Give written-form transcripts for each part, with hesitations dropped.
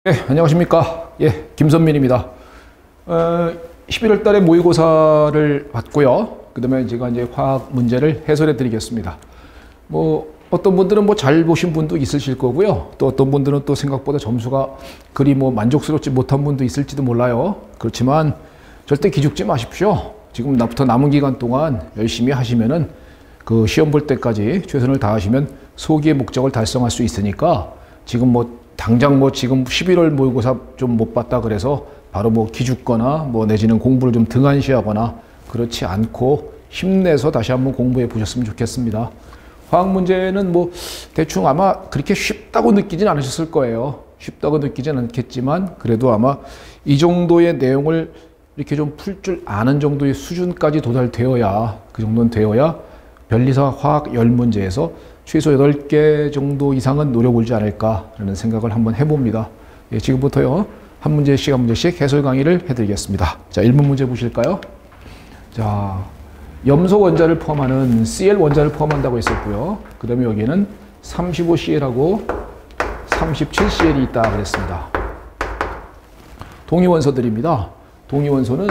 안녕하십니까. 김선민입니다. 11월 달에 모의고사를 받고요. 그 다음에 제가 이제 화학 문제를 해설해 드리겠습니다. 어떤 분들은 잘 보신 분도 있으실 거고요. 또 어떤 분들은 또 생각보다 점수가 그리 만족스럽지 못한 분도 있을지도 몰라요. 그렇지만 절대 기죽지 마십시오. 지금부터 남은 기간 동안 열심히 하시면은 그 시험 볼 때까지 최선을 다하시면 소기의 목적을 달성할 수 있으니까 지금 당장 지금 11월 모의고사 좀 못 봤다 그래서 바로 기죽거나 내지는 공부를 좀 등한시하거나 그렇지 않고 힘내서 다시 한번 공부해 보셨으면 좋겠습니다. 화학 문제는 대충 아마 그렇게 쉽다고 느끼진 않으셨을 거예요. 쉽다고 느끼진 않겠지만 그래도 아마 이 정도의 내용을 이렇게 좀 풀 줄 아는 정도의 수준까지 도달되어야, 그 정도는 되어야 변리사 화학 10문제에서 최소 8개 정도 이상은 노려보지 않을까라는 생각을 한번 해봅니다. 지금부터요, 한 문제씩 한 문제씩 해설 강의를 해드리겠습니다. 자, 1번 문제 보실까요? 자, 염소 원자를 포함하는 Cl 원자를 포함한다고 했었고요. 그 다음에 여기에는 35Cl하고 37Cl이 있다 그랬습니다. 동위원소들입니다. 동위원소는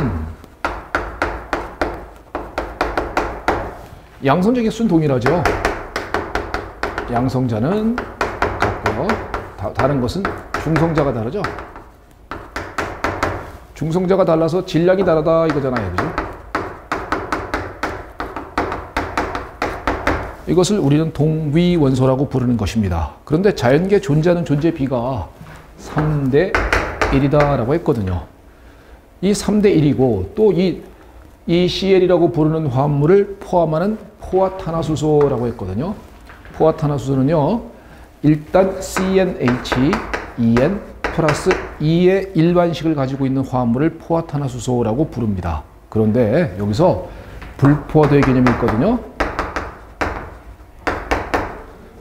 양성자 개수는 동일하죠. 양성자는 같고요. 다른 것은 중성자가 다르죠. 중성자가 달라서 질량이 다르다 이거잖아요. 그죠? 이것을 우리는 동위원소라고 부르는 것입니다. 그런데 자연계에 존재하는 존재 비가 3대 1이다 라고 했거든요. 이 3대 1이고 또 이 CL이라고 부르는 화합물을 포함하는 포화탄화수소라고 했거든요. 포화탄화수소는요, 일단 CnH, En 플러스 2의 일반식을 가지고 있는 화합물을 포화탄화수소라고 부릅니다. 그런데 여기서 불포화도의 개념이 있거든요.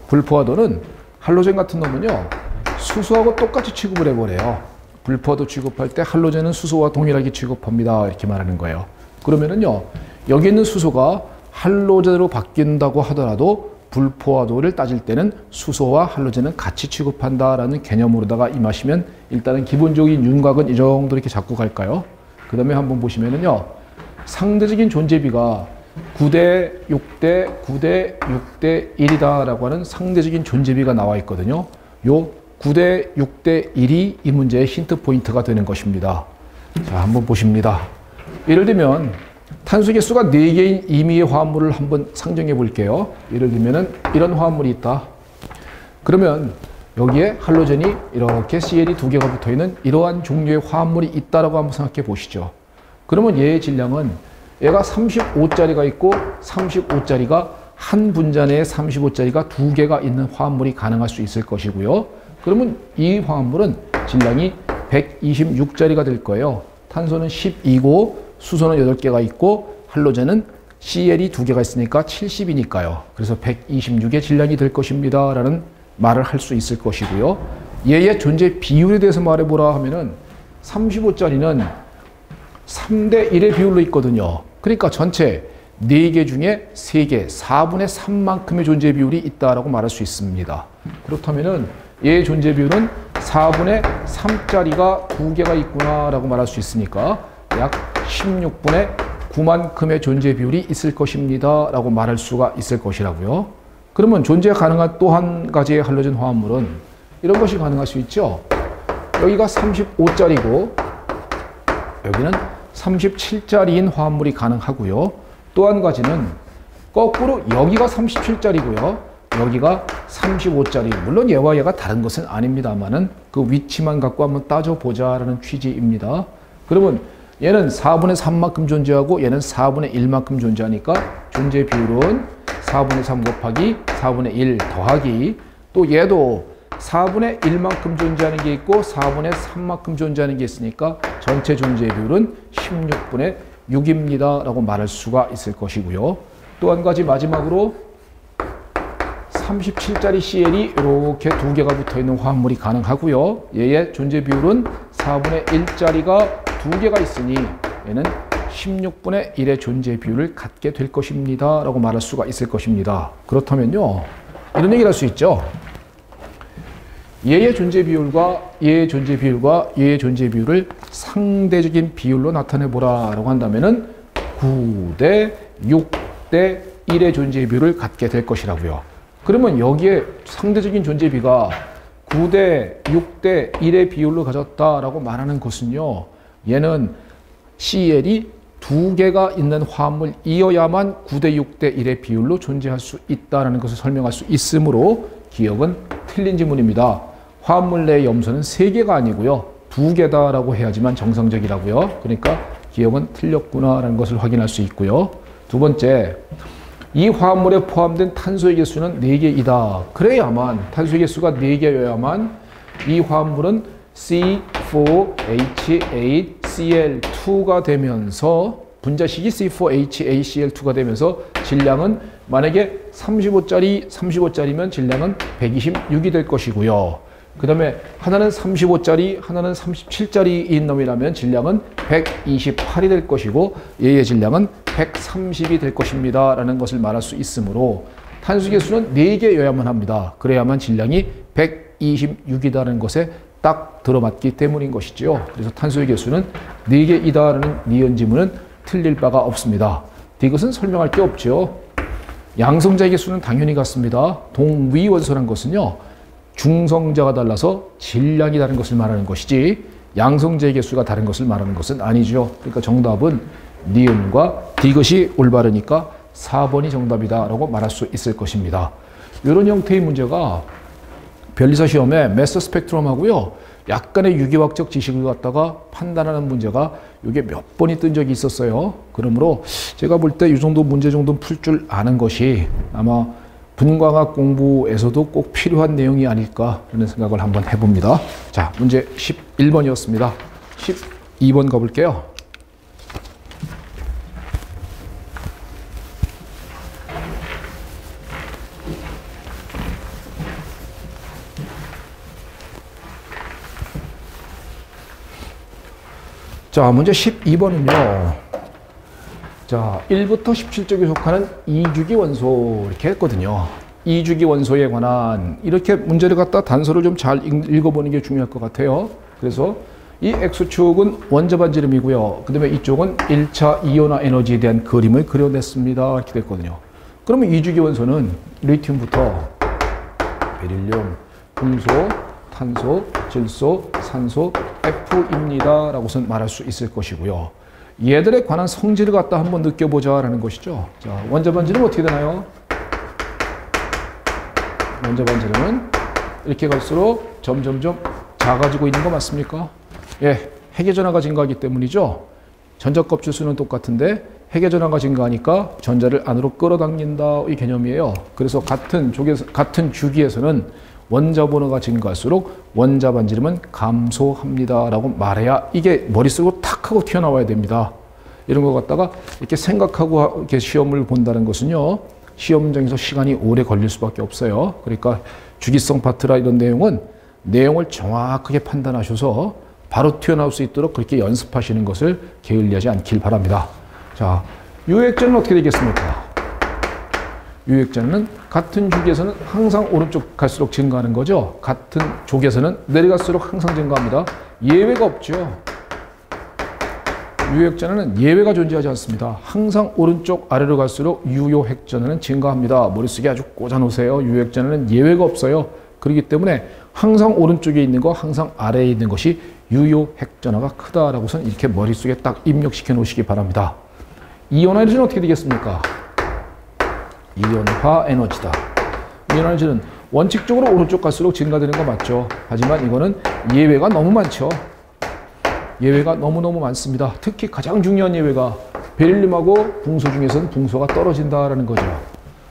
불포화도는 할로젠 같은 놈은요, 수소하고 똑같이 취급을 해버려요. 불포화도 취급할 때 할로젠은 수소와 동일하게 취급합니다. 이렇게 말하는 거예요. 그러면은요, 여기 있는 수소가 할로젠으로 바뀐다고 하더라도 불포화도를 따질 때는 수소와 할로젠은 같이 취급한다라는 개념으로다가 임하시면 일단은 기본적인 윤곽은 이 정도 이렇게 잡고 갈까요? 그 다음에 한번 보시면은요, 상대적인 존재비가 9대 6대 9대 6대 1이다 라고 하는 상대적인 존재비가 나와 있거든요. 요 9대 6대 1이 이 문제의 힌트 포인트가 되는 것입니다. 자, 한번 보십니다. 예를 들면 탄소 개수가 4개인 임의의 화합물을 한번 상정해 볼게요. 예를 들면은 이런 화합물이 있다. 그러면 여기에 할로젠이 이렇게 CL이 2개가 붙어 있는 이러한 종류의 화합물이 있다라고 한번 생각해 보시죠. 그러면 얘의 질량은 얘가 35짜리가 있고 35짜리가 한 분자 내에 35짜리가 2개가 있는 화합물이 가능할 수 있을 것이고요. 그러면 이 화합물은 질량이 126짜리가 될 거예요. 탄소는 12고 수소는 8개가 있고 할로젠은 CL이 2개가 있으니까 70이니까요. 그래서 126의 질량이 될 것입니다 라는 말을 할 수 있을 것이고요. 얘의 존재 비율에 대해서 말해보라 하면은 35짜리는 3대 1의 비율로 있거든요. 그러니까 전체 4개 중에 3개, 4분의 3만큼의 존재 비율이 있다라고 말할 수 있습니다. 그렇다면은 얘의 존재 비율은 4분의 3짜리가 2개가 있구나라고 말할 수 있으니까 약 16분의 9만큼의 존재 비율이 있을 것입니다 라고 말할 수가 있을 것이라고요. 그러면 존재 가능한 또 한 가지의 할로젠 화합물은 이런 것이 가능할 수 있죠. 여기가 35짜리고 여기는 37짜리인 화합물이 가능하고요. 또 한 가지는 거꾸로 여기가 37짜리고요. 여기가 35짜리. 물론 얘와 얘가 다른 것은 아닙니다만은 그 위치만 갖고 한번 따져보자라는 취지입니다. 그러면 얘는 4분의 3만큼 존재하고 얘는 4분의 1만큼 존재하니까 존재 비율은 4분의 3 곱하기 4분의 1 더하기 또 얘도 4분의 1만큼 존재하는 게 있고 4분의 3만큼 존재하는 게 있으니까 전체 존재 비율은 16분의 6입니다 라고 말할 수가 있을 것이고요. 또 한 가지 마지막으로 37짜리 CL이 이렇게 2개가 붙어있는 화합물이 가능하고요. 얘의 존재 비율은 4분의 1짜리가 2개가 있으니 얘는 16분의 1의 존재 비율을 갖게 될 것입니다 라고 말할 수가 있을 것입니다. 그렇다면요, 이런 얘기를 할 수 있죠. 얘의 존재 비율과 얘의 존재 비율과 얘의 존재 비율을 상대적인 비율로 나타내보라 라고 한다면은 9대 6대 1의 존재 비율을 갖게 될 것이라고요. 그러면 여기에 상대적인 존재비가 9대 6대 1의 비율로 가졌다라고 말하는 것은요. 얘는 CL이 두 개가 있는 화합물이어야만 9대 6대 1의 비율로 존재할 수 있다는 것을 설명할 수 있으므로 기억은 틀린 지문입니다. 화합물 내의 염소는 3개가 아니고요. 2개다라고 해야지만 정상적이라고요. 그러니까 기억은 틀렸구나라는 것을 확인할 수 있고요. 두 번째, 이 화합물에 포함된 탄소의 개수는 4개이다. 그래야만, 탄소의 개수가 4개여야만 이 화합물은 C4H8Cl2가 되면서 분자식이 C4H8Cl2가 되면서 질량은 만약에 35짜리면 질량은 126이 될 것이고요. 그 다음에 하나는 35짜리, 하나는 37짜리인 놈이라면 질량은 128이 될 것이고 얘의 질량은 130이 될 것입니다. 라는 것을 말할 수 있으므로 탄소 개수는 4개여야만 합니다. 그래야만 질량이 126이다라는 것에 딱 들어맞기 때문인 것이지요. 그래서 탄소의 개수는 4개이다라는 니은 지문은 틀릴 바가 없습니다. 이것은 설명할 게 없죠. 양성자의 개수는 당연히 같습니다. 동위원소란 것은요. 중성자가 달라서 질량이 다른 것을 말하는 것이지 양성자의 개수가 다른 것을 말하는 것은 아니죠. 그러니까 정답은 니은과 이것이 올바르니까 4번이 정답이다라고 말할 수 있을 것입니다. 이런 형태의 문제가 변리사 시험에 매스 스펙트럼하고요. 약간의 유기화학적 지식을 갖다가 판단하는 문제가 이게 몇 번이 뜬 적이 있었어요. 그러므로 제가 볼 때 이 정도 문제 정도는 풀 줄 아는 것이 아마 분광학 공부에서도 꼭 필요한 내용이 아닐까 하는 생각을 한번 해봅니다. 자, 문제 11번이었습니다. 12번 가볼게요. 자, 문제 12번은요. 자, 1부터 17쪽에 속하는 이주기 원소 이렇게 했거든요. 이주기 원소에 관한 이렇게 문제를 갖다 단서를 좀 잘 읽어보는 게 중요할 것 같아요. 그래서 이 X축은 원자반지름이고요. 그 다음에 이쪽은 1차 이온화 에너지에 대한 그림을 그려냈습니다. 이렇게 됐거든요. 그러면 이주기 원소는 리튬부터 베릴륨, 금소, 탄소, 질소, 산소, F입니다. 라고선 말할 수 있을 것이고요. 얘들에 관한 성질을 갖다 한번 느껴보자 라는 것이죠. 자, 원자반지름 어떻게 되나요? 원자반지름은 이렇게 갈수록 점점점 작아지고 있는 거 맞습니까? 예, 핵의 전하가 증가하기 때문이죠. 전자껍질 수는 똑같은데 핵의 전하가 증가하니까 전자를 안으로 끌어당긴다 이 개념이에요. 그래서 같은 주기에서는 원자 번호가 증가할수록 원자 반지름은 감소합니다 라고 말해야 이게 머릿속으로 탁 하고 튀어나와야 됩니다. 이런 거 갖다가 이렇게 생각하고 이렇게 시험을 본다는 것은요. 시험장에서 시간이 오래 걸릴 수밖에 없어요. 그러니까 주기성 파트라 이런 내용을 정확하게 판단하셔서 바로 튀어나올 수 있도록 그렇게 연습하시는 것을 게을리하지 않길 바랍니다. 자, 유액전은 어떻게 되겠습니까? 유액전은 같은 주기에서는 항상 오른쪽 갈수록 증가하는 거죠. 같은 족에서는 내려갈수록 항상 증가합니다. 예외가 없죠. 유액전에는 예외가 존재하지 않습니다. 항상 오른쪽 아래로 갈수록 유효핵전에는 증가합니다. 머릿속에 아주 꽂아놓으세요. 유효핵전에는 예외가 없어요. 그렇기 때문에 항상 오른쪽에 있는 거, 항상 아래에 있는 것이 유효핵전화가 크다라고선 이렇게 머릿속에 딱 입력시켜 놓으시기 바랍니다. 이온화 에너지는 어떻게 되겠습니까? 이온화 에너지다. 이온화 에너지는 원칙적으로 오른쪽 갈수록 증가되는 거 맞죠? 하지만 이거는 예외가 너무 많죠. 예외가 너무너무 많습니다. 특히 가장 중요한 예외가 베릴륨하고 붕소 중에서는 붕소가 떨어진다라는 거죠.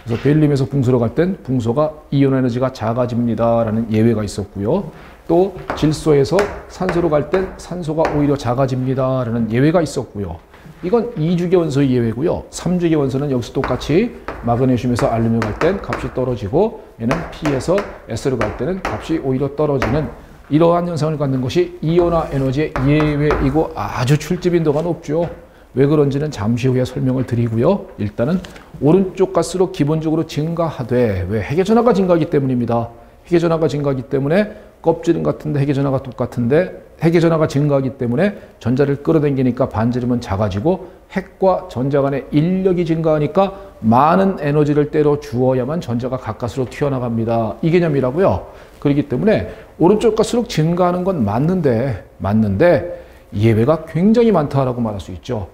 그래서 베릴륨에서 붕소로 갈 땐 붕소가 이온 에너지가 작아집니다라는 예외가 있었고요. 또 질소에서 산소로 갈 땐 산소가 오히려 작아집니다라는 예외가 있었고요. 이건 2주기 원소의 예외고요. 3주기 원소는 여기서 똑같이 마그네슘에서 알루미늄 갈 땐 값이 떨어지고 얘는 P에서 S로 갈 때는 값이 오히려 떨어지는 이러한 현상을 갖는 것이 이온화 에너지의 예외이고 아주 출제 빈도가 높죠. 왜 그런지는 잠시 후에 설명을 드리고요. 일단은 오른쪽 갈수록 기본적으로 증가하되 왜 핵의 전하가 증가하기 때문입니다. 핵의 전하가 증가하기 때문에 껍질은 같은데 핵의 전하가 똑같은데 핵의 전하가 증가하기 때문에 전자를 끌어당기니까 반지름은 작아지고 핵과 전자 간의 인력이 증가하니까 많은 에너지를 때려 주어야만 전자가 가까스로 튀어나갑니다. 이 개념이라고요. 그렇기 때문에 오른쪽 갈수록 증가하는 건 맞는데 예외가 굉장히 많다라고 말할 수 있죠.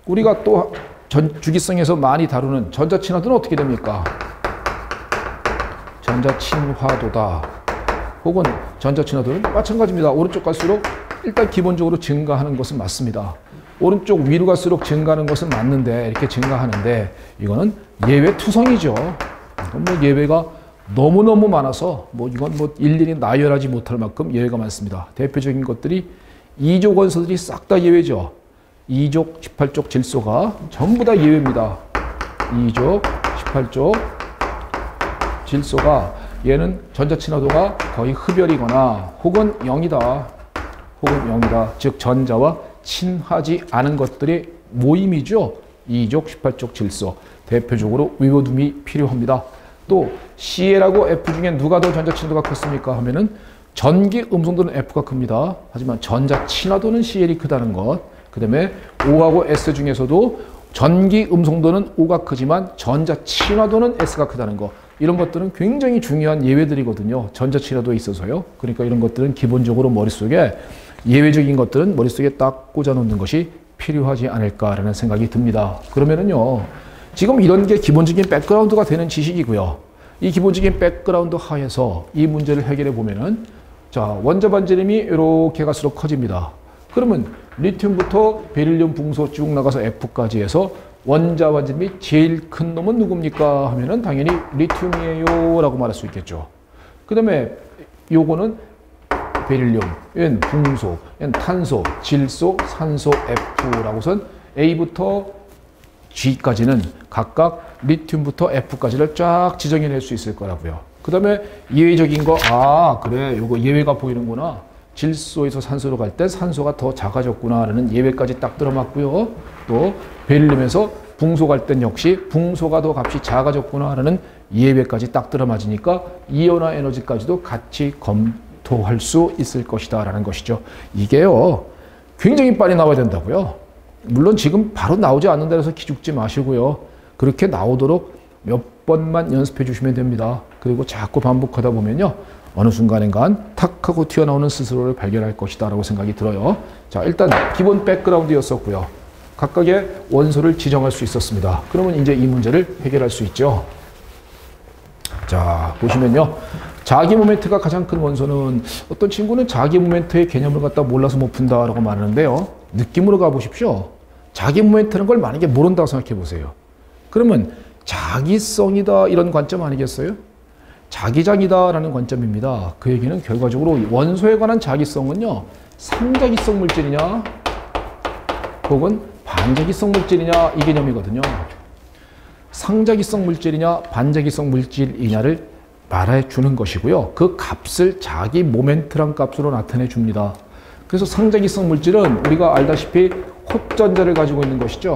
우리가 또 주기성에서 많이 다루는 전자친화도는 어떻게 됩니까? 전자친화도다. 혹은 전자친화도는 마찬가지입니다. 오른쪽 갈수록 일단 기본적으로 증가하는 것은 맞습니다. 오른쪽 위로 갈수록 증가하는 것은 맞는데 이렇게 증가하는데 이거는 예외 투성이죠. 이건 뭐 예외가 너무너무 많아서 뭐 이건 뭐 일일이 나열하지 못할 만큼 예외가 많습니다. 대표적인 것들이 2족 원소들이 싹 다 예외죠. 2족, 18족 질소가 전부 다 예외입니다. 2족, 18족 질소가 얘는 전자친화도가 거의 흡열이거나 혹은 0이다. 즉 전자와 친하지 않은 것들의 모임이죠. 2족, 18족 질소. 대표적으로 위고둠이 필요합니다. 또 Cl하고 F 중에 누가 더 전자친화도가 컸습니까? 하면은 전기 음성도는 F가 큽니다. 하지만 전자 친화도는 Cl이 크다는 것. 그 다음에 O하고 S 중에서도 전기 음성도는 O가 크지만 전자 친화도는 S가 크다는 것. 이런 것들은 굉장히 중요한 예외들이거든요. 전자 친화도에 있어서요. 그러니까 이런 것들은 기본적으로 머릿속에 예외적인 것들은 머릿속에 딱 꽂아 놓는 것이 필요하지 않을까라는 생각이 듭니다. 그러면은요. 지금 이런 게 기본적인 백그라운드가 되는 지식이고요. 이 기본적인 백그라운드 하에서 이 문제를 해결해 보면은 자, 원자 반지름이 이렇게 갈수록 커집니다. 그러면 리튬부터 베릴륨, 붕소 쭉 나가서 F까지 해서 원자 반지름이 제일 큰 놈은 누굽니까? 하면은 당연히 리튬이에요 라고 말할 수 있겠죠. 그 다음에 요거는 베릴륨, 얘는 붕소, 얘는 탄소, 질소, 산소, F라고선 A부터 G까지는 각각 리튬부터 F까지를 쫙 지정해낼 수 있을 거라고요. 그 다음에 예외적인 거, 그래, 요거 예외가 보이는구나. 질소에서 산소로 갈 때 산소가 더 작아졌구나 라는 예외까지 딱 들어맞고요. 또 베릴륨에서 붕소 갈 땐 역시 붕소가 더 값이 작아졌구나 라는 예외까지 딱 들어맞으니까 이온화 에너지까지도 같이 검토할 수 있을 것이다 라는 것이죠. 이게요, 굉장히 빨리 나와야 된다고요. 물론 지금 바로 나오지 않는다 해서 기죽지 마시고요. 그렇게 나오도록 몇 번만 연습해 주시면 됩니다. 그리고 자꾸 반복하다 보면요. 어느 순간인간 탁 하고 튀어나오는 스스로를 발견할 것이다 라고 생각이 들어요. 자, 일단 기본 백그라운드였었고요. 각각의 원소를 지정할 수 있었습니다. 그러면 이제 이 문제를 해결할 수 있죠. 자, 보시면요. 자기 모멘트가 가장 큰 원소는 어떤 친구는 자기 모멘트의 개념을 갖다 몰라서 못 푼다라고 말하는데요. 느낌으로 가보십시오. 자기 모멘트라는 걸 만약에 모른다고 생각해 보세요. 그러면 자기성이다 이런 관점 아니겠어요? 자기장이다라는 관점입니다. 그 얘기는 결과적으로 원소에 관한 자기성은요. 상자기성 물질이냐 혹은 반자기성 물질이냐 이 개념이거든요. 상자기성 물질이냐 반자기성 물질이냐를 말해주는 것이고요. 그 값을 자기 모멘트란 값으로 나타내 줍니다. 그래서 상자기성 물질은 우리가 알다시피 헛전자를 가지고 있는 것이죠.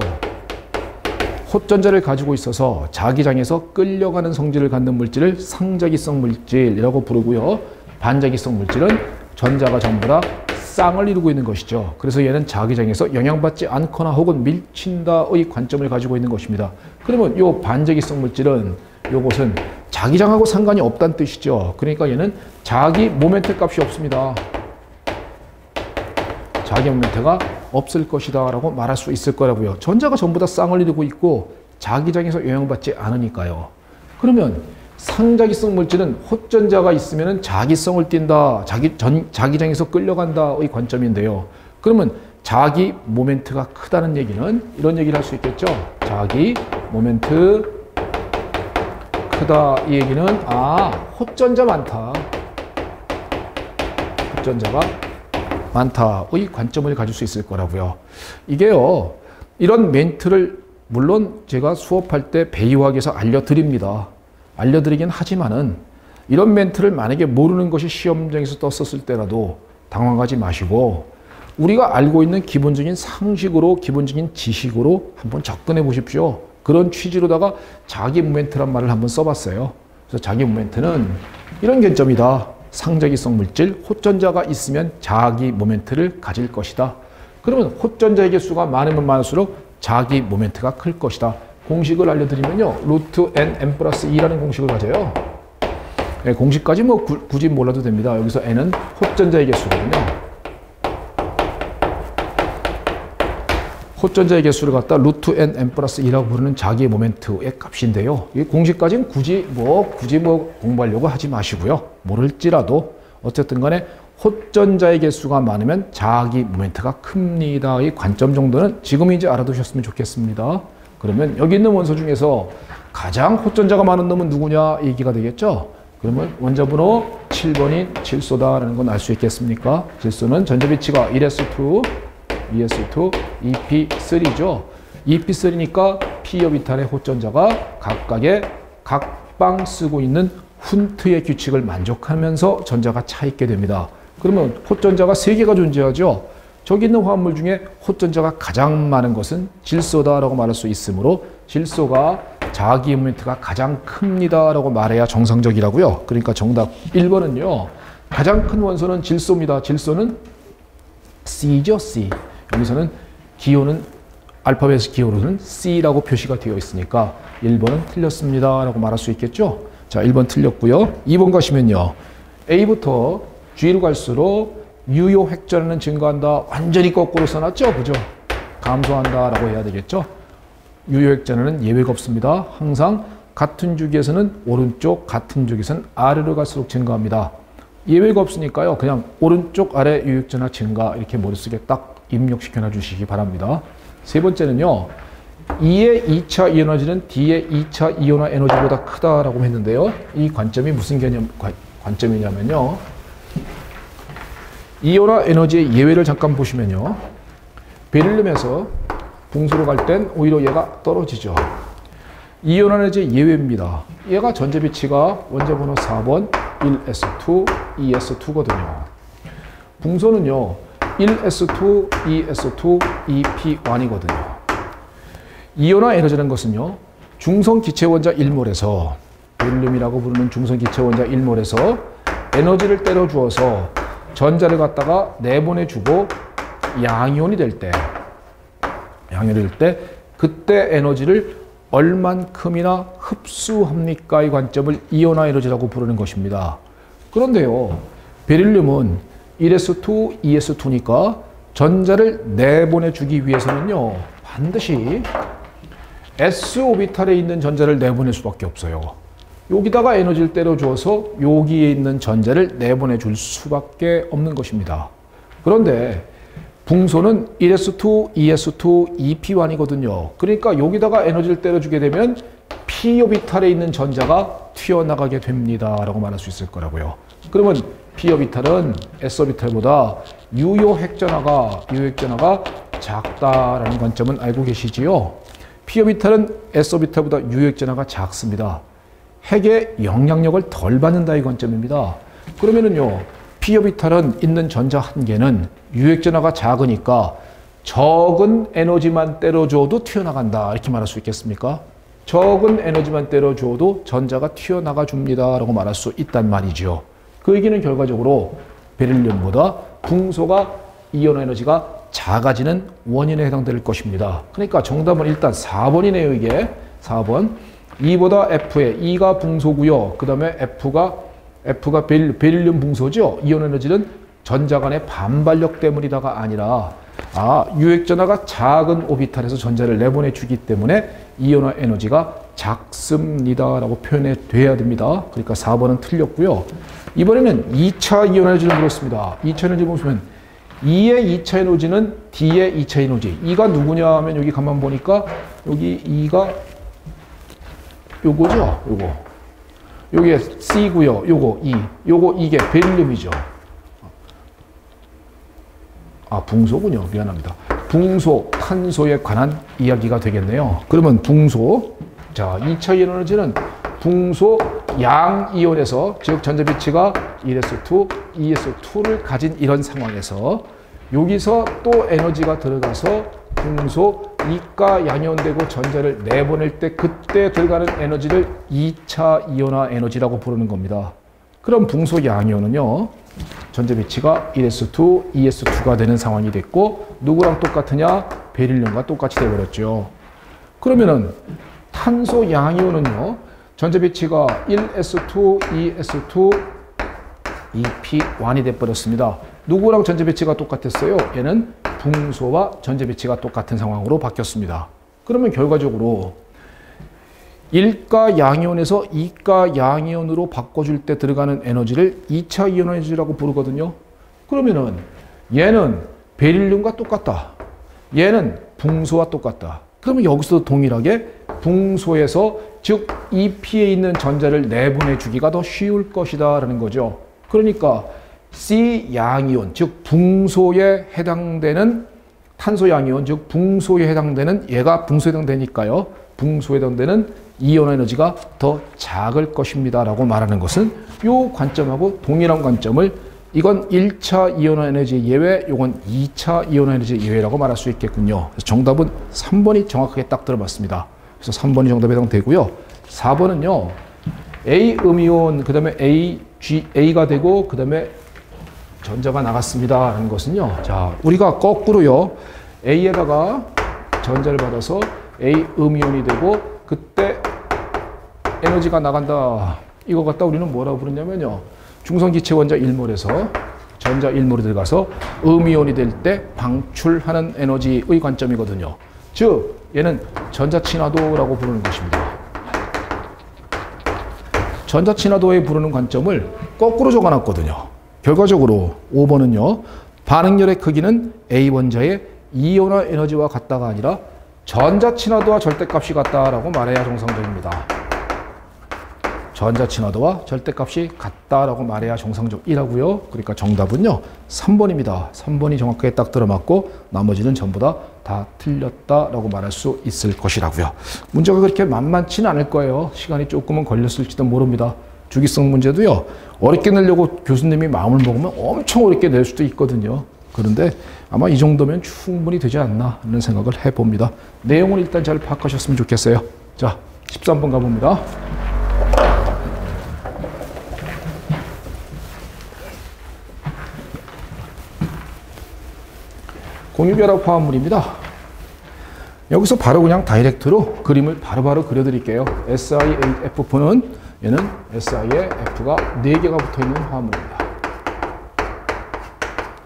헛전자를 가지고 있어서 자기장에서 끌려가는 성질을 갖는 물질을 상자기성 물질이라고 부르고요. 반자기성 물질은 전자가 전부 다 쌍을 이루고 있는 것이죠. 그래서 얘는 자기장에서 영향받지 않거나 혹은 밀친다의 관점을 가지고 있는 것입니다. 그러면 이 반자기성 물질은 요것은 자기장하고 상관이 없다는 뜻이죠. 그러니까 얘는 자기 모멘트 값이 없습니다. 자기 모멘트가 없을 것이다 라고 말할 수 있을 거라고요. 전자가 전부 다 쌍을 이루고 있고 자기장에서 영향받지 않으니까요. 그러면 상자기성 물질은 헛전자가 있으면 자기성을 띈다. 자기장에서 끌려간다의 관점인데요. 그러면 자기 모멘트가 크다는 얘기는 이런 얘기를 할 수 있겠죠. 자기 모멘트 크다. 이 얘기는 헛전자 많다. 헛전자가 많다의 관점을 가질 수 있을 거라고요. 이게요. 이런 멘트를 물론 제가 수업할 때 배이화학에서 알려드립니다. 알려드리긴 하지만은 이런 멘트를 만약에 모르는 것이 시험장에서 떴었을 때라도 당황하지 마시고 우리가 알고 있는 기본적인 상식으로 기본적인 지식으로 한번 접근해 보십시오. 그런 취지로다가 자기 모멘트란 말을 한번 써봤어요. 그래서 자기 모멘트는 이런 견점이다. 상자기성 물질, 헛전자가 있으면 자기 모멘트를 가질 것이다. 그러면 헛전자의 개수가 많으면 많을수록 자기 모멘트가 클 것이다. 공식을 알려드리면요. 루트 n 플러스 2라는 공식을 가져요. 네, 공식까지 뭐 굳이 몰라도 됩니다. 여기서 n은 헛전자의 개수거든요. 헛전자의 개수를 갖다 루트 n 플러스 2라고 부르는 자기 모멘트의 값인데요. 이 공식까지는 굳이 공부하려고 하지 마시고요. 모를지라도 어쨌든 간에 헛전자의 개수가 많으면 자기 모멘트가 큽니다. 이 관점 정도는 지금 이제 알아두셨으면 좋겠습니다. 그러면 여기 있는 원소 중에서 가장 헛전자가 많은 놈은 누구냐 얘기가 되겠죠. 그러면 원자번호 7번인 질소다라는 건 알 수 있겠습니까? 질소는 전자비치가 1s2, 2s2, EP3죠. EP3니까 P어비탈의 헛전자가 각각의 각방 쓰고 있는 훈트의 규칙을 만족하면서 전자가 차 있게 됩니다. 그러면 헛전자가 3개가 존재하죠. 저기 있는 화합물 중에 헛전자가 가장 많은 것은 질소다라고 말할 수 있으므로 질소가 자기 모멘트가 가장 큽니다 라고 말해야 정상적이라고요. 그러니까 정답 1번은요. 가장 큰 원소는 질소입니다. 질소는 C죠. C. 여기서는 기호는 알파벳 기호로는 C라고 표시가 되어 있으니까 1번은 틀렸습니다 라고 말할 수 있겠죠. 자, 1번 틀렸고요. 2번 가시면요. A부터 G로 갈수록 유효 획전에는 증가한다. 완전히 거꾸로 써놨죠. 그죠? 감소한다 라고 해야 되겠죠. 유효 획전에는 예외가 없습니다. 항상 같은 주기에서는 오른쪽, 같은 주기에서는 아래로 갈수록 증가합니다. 예외가 없으니까요. 그냥 오른쪽 아래 유효 획전화 증가 이렇게 머릿속에 딱 입력시켜 놔주시기 바랍니다. 세 번째는요. E의 2차 이온화질은 D의 2차 이온화 에너지보다 크다라고 했는데요. 이 관점이 무슨 관점이냐면요. 이온화 에너지의 예외를 잠깐 보시면요. 베릴륨에서 붕소로 갈 땐 오히려 얘가 떨어지죠. 이온화 에너지의 예외입니다. 얘가 전자비치가 원자번호 4번 1s2, 2s2거든요. 붕소는요. 1s2, 2s2, 2p1이거든요. 이온화 에너지라는 것은요. 중성 기체 원자 1몰에서 베릴륨이라고 부르는 중성 기체 원자 1몰에서 에너지를 때려 주어서 전자를 갖다가 내보내주고 양이온이 될 때 그때 에너지를 얼만큼이나 흡수합니까? 이 관점을 이온화 에너지라고 부르는 것입니다. 그런데요. 베릴륨은 1s2, 2s2니까 전자를 내보내주기 위해서는요. 반드시 s오비탈에 있는 전자를 내보낼 수밖에 없어요. 여기다가 에너지를 때려주어서 여기에 있는 전자를 내보내줄 수밖에 없는 것입니다. 그런데 붕소는 1s2, 2s2, 2p1이거든요. 그러니까 여기다가 에너지를 때려주게 되면 p오비탈에 있는 전자가 튀어나가게 됩니다. 라고 말할 수 있을 거라고요. 그러면 p오비탈은 s오비탈보다 유효 핵전화가 작다라는 관점은 알고 계시지요? p오비탈은 s오비탈보다 유효 핵전화가 작습니다. 핵의 영향력을 덜 받는다 이 관점입니다. 그러면은요. p오비탈은 있는 전자 한 개는 유효핵전화가 작으니까 적은 에너지만 때려줘도 튀어나간다. 이렇게 말할 수 있겠습니까? 적은 에너지만 때려줘도 전자가 튀어나가 줍니다. 라고 말할 수 있단 말이죠. 그 얘기는 결과적으로 베릴륨보다 붕소가 이온화 에너지가 작아지는 원인에 해당될 것입니다. 그러니까 정답은 일단 4번이네요. 이게 4번. 2보다 F에 2가 붕소고요. 그 다음에 F가 베릴륨 붕소죠. 이온 에너지는 전자 간의 반발력 때문이다가 아니라 유핵전화가 작은 오비탈에서 전자를 내보내주기 때문에 이온화 에너지가 작습니다. 라고 표현해 돼야 됩니다. 그러니까 4번은 틀렸고요. 이번에는 2차 이온화 에너지를 물었습니다. 2차 에너지 보시면 E의 2차 에너지는 D의 2차 에너지. E가 누구냐 하면 여기 가만 보니까 여기 E가 요거죠. 요게 C고요. 요거 E. 요거 이게 베릴륨이죠. 붕소군요. 미안합니다. 붕소, 탄소에 관한 이야기가 되겠네요. 그러면 붕소. 자, 2차 에너지는 붕소 양이온에서 즉 전자비치가 1s2, 2s2를 가진 이런 상황에서 여기서 또 에너지가 들어가서 붕소 이가 양이온되고 전자를 내보낼 때 그때 들어가는 에너지를 2차 이온화 에너지라고 부르는 겁니다. 그럼 붕소 양이온은요. 전자 배치가 1s2, 2s2가 되는 상황이 됐고 누구랑 똑같으냐? 베릴륨과 똑같이 되어버렸죠. 그러면은 탄소 양이온은요. 전자 배치가 1s2, 2s2, 2p1이 돼버렸습니다. 누구랑 전자 배치가 똑같았어요? 얘는 붕소와 전자 배치가 똑같은 상황으로 바뀌었습니다. 그러면 결과적으로 1가 양이온에서 2가 양이온으로 바꿔줄 때 들어가는 에너지를 2차 이온 에너지라고 부르거든요. 그러면은 얘는 베릴륨과 똑같다. 얘는 붕소와 똑같다. 그러면 여기서도 동일하게 붕소에서 즉 2P에 있는 전자를 내보내주기가 더 쉬울 것이다 라는 거죠. 그러니까 C 양이온 즉 붕소에 해당되는 탄소 양이온 즉 붕소에 해당되는 얘가 붕소에 해당되니까요. 붕소에 해당되는 이온 에너지가 더 작을 것입니다 라고 말하는 것은 이 관점하고 동일한 관점을 이건 1차 이온 에너지 예외, 이건 2차 이온 에너지 예외라고 말할 수 있겠군요. 그래서 정답은 3번이 정확하게 딱 들어봤습니다. 그래서 3번이 정답에 해당되고요. 4번은요. A 음이온, 그 다음에 A가 되고, 그 다음에 전자가 나갔습니다. 라는 것은요. 자, 우리가 거꾸로요. A에다가 전자를 받아서 A 음이온이 되고, 그때 에너지가 나간다. 이거 갖다 우리는 뭐라고 부르냐면요. 중성기체 원자 1몰에서 전자 1몰이 들어가서 음이온이 될 때 방출하는 에너지의 관점이거든요. 즉, 얘는 전자친화도라고 부르는 것입니다. 전자친화도에 부르는 관점을 거꾸로 적어놨거든요. 결과적으로 5번은요. 반응열의 크기는 A 원자의 이온화 에너지와 같다가 아니라 전자친화도와 절대값이 같다라고 말해야 정상적입니다. 전자친화도와 절대값이 같다라고 말해야 정상적이라고요. 그러니까 정답은요. 3번입니다. 3번이 정확하게 딱 들어맞고 나머지는 전부 다 틀렸다라고 말할 수 있을 것이라고요. 문제가 그렇게 만만치는 않을 거예요. 시간이 조금은 걸렸을지도 모릅니다. 주기성 문제도요. 어렵게 내려고 교수님이 마음을 먹으면 엄청 어렵게 낼 수도 있거든요. 그런데 아마 이 정도면 충분히 되지 않나 하는 생각을 해봅니다. 내용을 일단 잘 파악하셨으면 좋겠어요. 자, 13번 가봅니다. 공유결합 화합물입니다. 여기서 바로 그냥 다이렉트로 그림을 바로바로 그려드릴게요. SiAF는 얘는 Si에 F가 4개가 붙어있는 화합물입니다.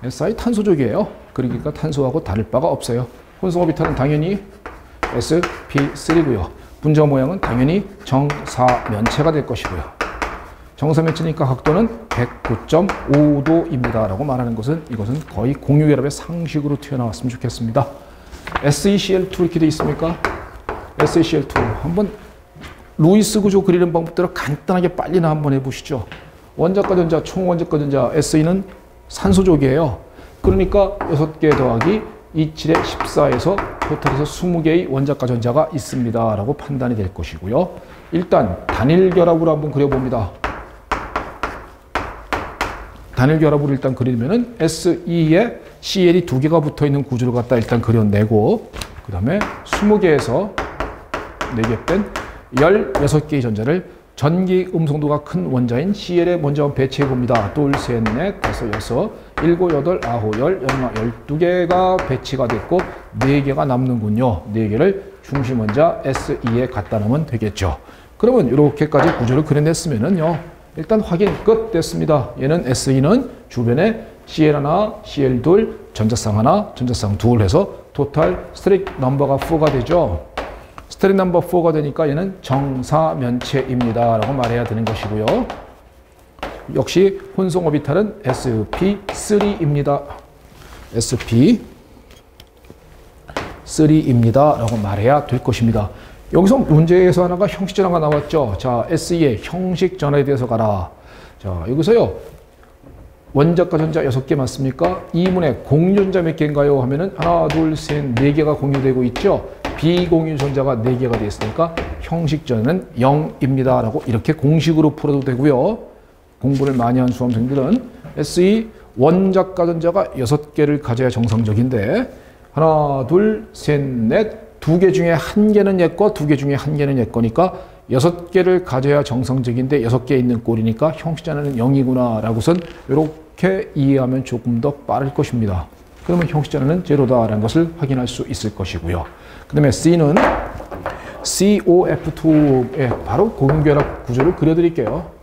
Si 탄소족이에요. 그러니까 탄소하고 다를 바가 없어요. 혼성오비탈은 당연히 sp3고요. 분자 모양은 당연히 정사면체가 될 것이고요. 정사면체니까 각도는 109.5도입니다. 라고 말하는 것은 이것은 거의 공유결합의 상식으로 튀어나왔으면 좋겠습니다. SeCl2 이렇게 되어 있습니까? SeCl2 한번 루이스 구조 그리는 방법대로 간단하게 빨리나 한번 해보시죠. 원자과 전자, 총원자과 전자 Se는 산소족이에요. 그러니까 6개 더하기 27의 14에서 토탈에서 20개의 원자과 전자가 있습니다. 라고 판단이 될 것이고요. 일단 단일 결합으로 한번 그려봅니다. 단일 결합으로 일단 그리면은 SE에 CL이 2개가 붙어 있는 구조를 갖다 일단 그려내고, 그 다음에 20개에서 4개 뺀 16개의 전자를 전기 음성도가 큰 원자인 CL에 먼저 한번 배치해 봅니다. 둘, 셋, 넷, 다섯, 여섯, 일곱, 여덟, 아홉, 열, 열하나, 12개가 배치가 됐고 4개가 남는군요. 4개를 중심 원자 SE에 갖다 놓으면 되겠죠. 그러면 이렇게까지 구조를 그려냈으면은요. 일단 확인 끝 됐습니다. 얘는 SE는 주변에 CL1, CL2, 전자쌍 하나, 전자쌍 둘 해서 토탈 스테릭 넘버가 4가 되죠. 스테릭 넘버 4가 되니까 얘는 정사면체입니다. 라고 말해야 되는 것이고요. 역시 혼성 오비탈은 sp3입니다. sp3입니다. 라고 말해야 될 것입니다. 여기서 문제에서 하나가 형식 전화가 나왔죠. 자, SE의 형식 전화에 대해서 가라. 자, 여기서요. 원자과 전자 6개 맞습니까? 이문에 공유전자 몇 개인가요? 하면은 하나, 둘, 셋, 4개가 공유되고 있죠. 비공유 전자가 4개가 되어 있으니까 형식 전화는 0입니다. 라고 이렇게 공식으로 풀어도 되고요. 공부를 많이 한 수험생들은 SE 원자과 전자가 6개를 가져야 정상적인데 하나, 둘, 셋, 넷 2개 중에 1개는 얘 거, 2개 중에 1개는 얘 거니까 6개를 가져야 정상적인데 6개 있는 꼴이니까 형식자는 0이구나 라고선 이렇게 이해하면 조금 더 빠를 것입니다. 그러면 형식자는 제로다라는 것을 확인할 수 있을 것이고요. 그 다음에 C는 COF2에 바로 고분결합 구조를 그려드릴게요.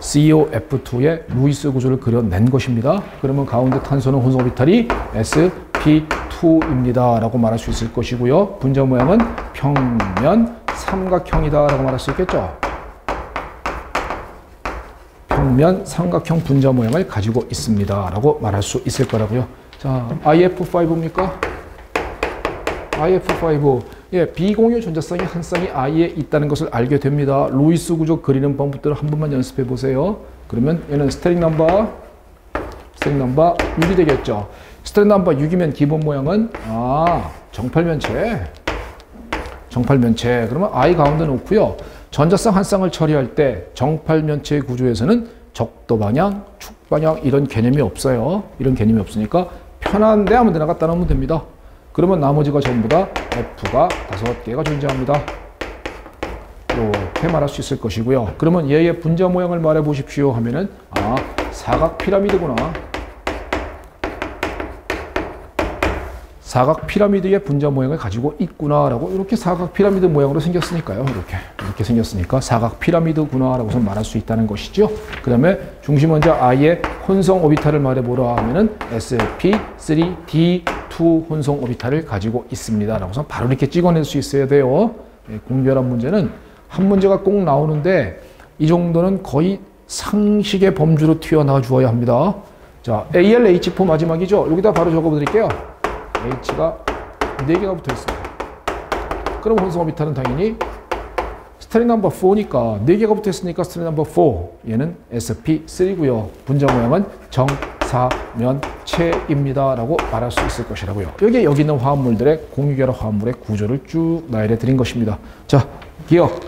COF2의 루이스 구조를 그려낸 것입니다. 그러면 가운데 탄소는 혼성 오비탈이 sp2입니다 라고 말할 수 있을 것이고요. 분자 모양은 평면 삼각형이다 라고 말할 수 있겠죠. 평면 삼각형 분자 모양을 가지고 있습니다 라고 말할 수 있을 거라고요. 자, IF5입니까? IF5, 예, 비공유 전자쌍이 한 쌍이 I에 있다는 것을 알게 됩니다. 루이스 구조 그리는 방법들을 한 번만 연습해 보세요. 그러면 얘는 스테릭 넘버 6이 되겠죠. 스테릭 넘버 6이면 기본 모양은 정팔면체. 그러면 I 가운데 놓고요. 전자쌍 한 쌍을 처리할 때 정팔면체 구조에서는 적도 방향, 축 방향 이런 개념이 없어요. 이런 개념이 없으니까 편한데 아무 데나 갖다 놓으면 됩니다. 그러면 나머지가 전부 다 F가 5개가 존재합니다. 이렇게 말할 수 있을 것이고요. 그러면 얘의 분자 모양을 말해 보십시오 하면은 사각 피라미드구나. 사각 피라미드의 분자 모양을 가지고 있구나라고 이렇게 사각 피라미드 모양으로 생겼으니까요. 이렇게 생겼으니까 사각 피라미드구나라고서 말할 수 있다는 것이죠. 그 다음에 중심 원자 I의 혼성 오비탈을 말해보라 하면은 sp3d2 혼성 오비탈을 가지고 있습니다. 라고서 바로 이렇게 찍어낼 수 있어야 돼요. 공결합 문제는 한 문제가 꼭 나오는데 이 정도는 거의 상식의 범주로 튀어나와 주어야 합니다. 자, ALH4 마지막이죠. 여기다 바로 적어드릴게요. H가 4개가 붙어 있습니다. 그럼 혼성 오비탈은 당연히 스테릭 넘버 4니까 4개가 붙어 있으니까 스테릭 넘버 4. 얘는 sp3고요. 분자 모양은 정사면체입니다. 라고 말할 수 있을 것이라고요. 여기 있는 화합물들의 공유결합 화합물의 구조를 쭉 나열해 드린 것입니다. 자, 기억.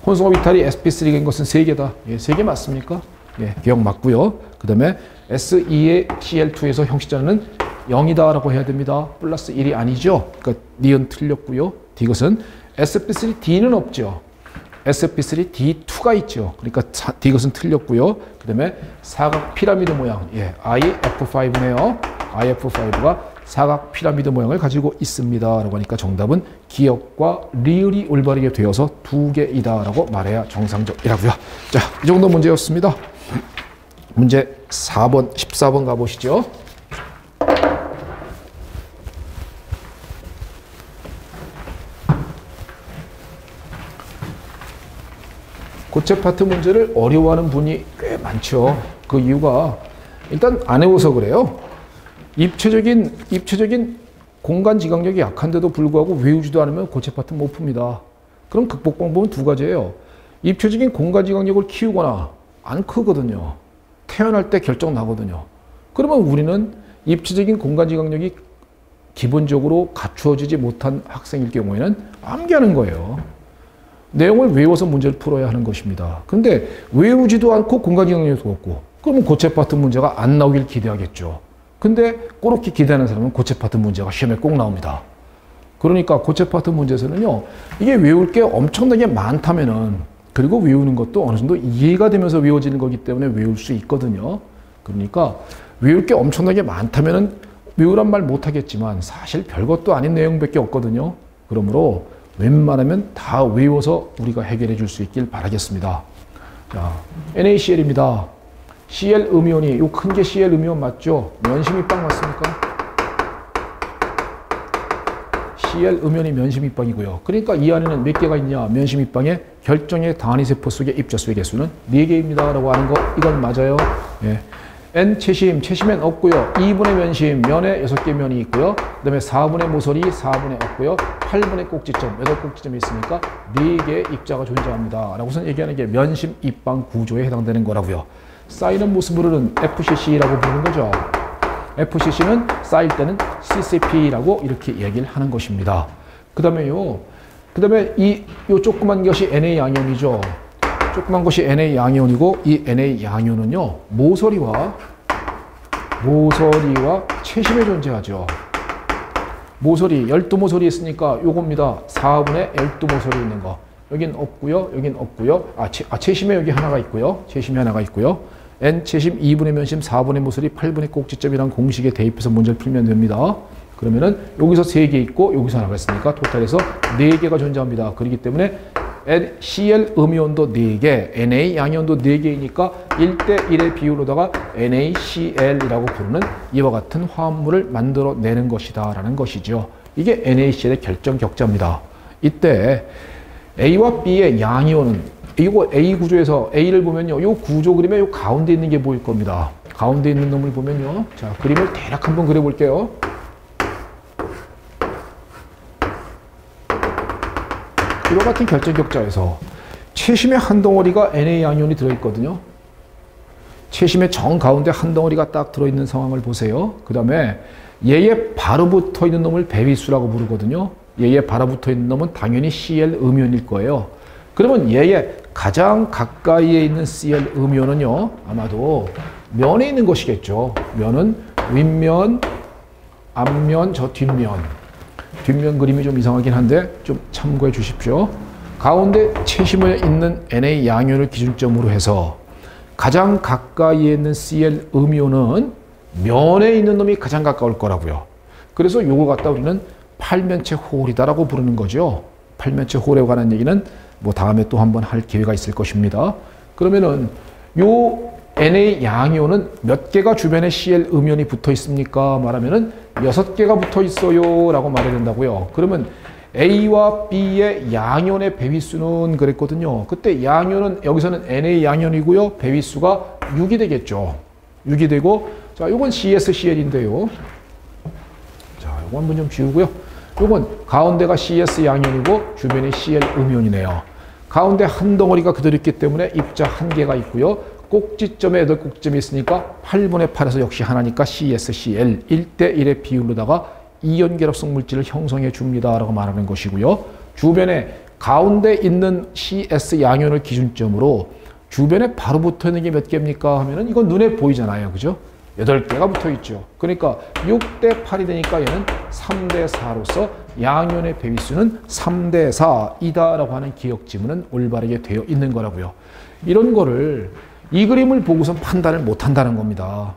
혼성 오비탈이 sp3인 것은 3개다. 예, 3개 맞습니까? 예, 기억 맞고요. 그 다음에 S2의 Cl2에서 형식자는 0이다 라고 해야 됩니다. 플러스 1이 아니죠. 그러니까 니은 틀렸고요. 이것은 sp3d는 없죠. sp3d2가 있죠. 그러니까 이것은 틀렸고요. 그 다음에 사각 피라미드 모양. 예, IF5네요. IF5가 사각 피라미드 모양을 가지고 있습니다. 라고 하니까 정답은 기억과 리을이 올바르게 되어서 2개이다 라고 말해야 정상적이라고요. 자, 이 정도 문제였습니다. 문제 4번, 14번 가보시죠. 고체 파트 문제를 어려워하는 분이 꽤 많죠. 그 이유가 일단 안 해워서 그래요. 입체적인 공간 지각력이 약한데도 불구하고 외우지도 않으면 고체 파트 못 풉니다. 그럼 극복 방법은 2가지예요. 입체적인 공간 지각력을 키우거나 안 크거든요. 태어날 때 결정 나거든요. 그러면 우리는 입체적인 공간 지각력이 기본적으로 갖추어지지 못한 학생일 경우에는 암기하는 거예요. 내용을 외워서 문제를 풀어야 하는 것입니다. 근데 외우지도 않고 공간 지각력도 없고 그러면 고체 파트 문제가 안 나오길 기대하겠죠. 근데 그렇게 기대하는 사람은 고체 파트 문제가 시험에 꼭 나옵니다. 그러니까 고체 파트 문제에서는요. 이게 외울 게 엄청나게 많다면은 그리고 외우는 것도 어느 정도 이해가 되면서 외워지는 거기 때문에 외울 수 있거든요. 그러니까 외울 게 엄청나게 많다면은 외우란 말 못하겠지만 사실 별것도 아닌 내용밖에 없거든요. 그러므로 웬만하면 다 외워서 우리가 해결해 줄 수 있길 바라겠습니다. 자, NaCl입니다. Cl 음이온이, 요 큰 게 Cl 음이온 맞죠? 면심입방 맞습니까? Cl 음이온이 면심입방이고요. 그러니까 이 안에는 몇 개가 있냐? 면심입방의 결정의 단위세포 속의 입자수의 개수는 4개입니다. 라고 하는 거, 이건 맞아요. 예. N 채심엔 없고요. 2분의 면심, 면에 6개 면이 있고요. 그 다음에 4분의 모서리, 4분의 없고요. 8분의 꼭지점, 8꼭지점이 있으니까 4개의 입자가 존재합니다. 라고서 얘기하는 게 면심 입방 구조에 해당되는 거라고요. 쌓이는 모습으로는 FCC라고 부르는 거죠. FCC는 쌓일 때는 CCP라고 이렇게 얘기를 하는 것입니다. 그 다음에 요 조그만 것이 Na 양이온이죠. 조그만 것이 Na 양이온이고 이 Na 양이온은요 모서리와 채심에 존재하죠. 모서리 12모서리 있으니까 요겁니다. 4분의 12모서리 있는 거. 여긴 없고요. 여긴 없고요. 채심에 여기 하나가 있고요. 채심이 하나가 있고요. n 채심 2분의 면심 4분의 모서리 8분의 꼭지점이란 공식에 대입해서 문제를 풀면 됩니다. 그러면은 여기서 3개 있고 여기서 하나가 있으니까 토탈에서 4개가 존재합니다. 그렇기 때문에 Cl 음이온도 4개, Na 양이온도 4개이니까 1대1의 비율로다가 NaCl이라고 부르는 이와 같은 화합물을 만들어내는 것이다 라는 것이죠. 이게 NaCl의 결정 격자입니다. 이때 A와 B의 양이온은 이거 A 구조에서 A를 보면요. 이 구조 그림에 이 가운데 있는 게 보일 겁니다. 가운데 있는 놈을 보면요. 자, 그림을 대략 한번 그려볼게요. 이와 같은 결정 격자에서 채심의 한 덩어리가 Na 양이온이 들어있거든요. 채심의 정 가운데 한 덩어리가 딱 들어있는 상황을 보세요. 그 다음에 얘에 바로 붙어 있는 놈을 배위수라고 부르거든요. 얘에 바로 붙어 있는 놈은 당연히 Cl 음이온일 거예요. 그러면 얘에 가장 가까이에 있는 Cl 음이온은요. 아마도 면에 있는 것이겠죠. 면은 윗면, 앞면, 저 뒷면. 뒷면 그림이 좀 이상하긴 한데 좀 참고해 주십시오. 가운데 채심에 있는 Na 양이온을 기준점으로 해서 가장 가까이에 있는 Cl 음이온은 면에 있는 놈이 가장 가까울 거라고요. 그래서 요거 갖다 우리는 팔면체 홀이다라고 부르는 거죠. 팔면체 홀에 관한 얘기는 뭐 다음에 또 한번 할 기회가 있을 것입니다. 그러면은 요 Na 양이온은 몇 개가 주변에 Cl 음이온이 붙어 있습니까? 말하면은 6개가 붙어 있어요 라고 말해야 된다고요. 그러면 A와 B의 양이온의 배위수는 그랬거든요. 그때 양이온은 여기서는 Na 양이온이고요. 배위수가 6이 되겠죠. 6이 되고 자, 요건 CsCl인데요. 자, 요거 한번 좀 지우고요. 요건 가운데가 CS 양이온이고 주변이 Cl 음이온이네요. 가운데 한 덩어리가 그대로 있기 때문에 입자 1개가 있고요. 꼭지점에 8꼭지점이 있으니까 8분의 8에서 역시 하나니까 CsCl 1대1의 비율로다가 이온 결합성 물질을 형성해 줍니다 라고 말하는 것이고요. 주변에 가운데 있는 CS 양이온을 기준점으로 주변에 바로 붙어 있는 게 몇 개입니까 하면은 이건 눈에 보이잖아요. 그죠? 8개가 붙어 있죠. 그러니까 6대8이 되니까 얘는 3대4로서 양이온의 배위수는 3대4이다 라고 하는 기억 지문은 올바르게 되어 있는 거라고요. 이런 거를 이 그림을 보고선 판단을 못 한다는 겁니다.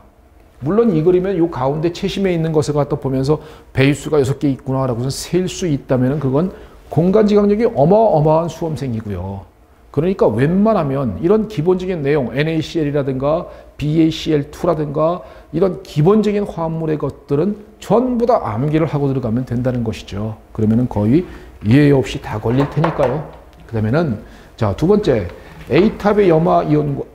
물론 이 그림은 이 가운데 채심에 있는 것을 갖다 보면서 배위수가 6개 있구나 라고서 셀 수 있다면 그건 공간지각력이 어마어마한 수험생이고요. 그러니까 웬만하면 이런 기본적인 내용 NaCl이라든가 BaCl2라든가 이런 기본적인 화합물의 것들은 전부 다 암기를 하고 들어가면 된다는 것이죠. 그러면은 거의 예외 없이 다 걸릴 테니까요. 그 다음에는 자, 두 번째 A탑의 염화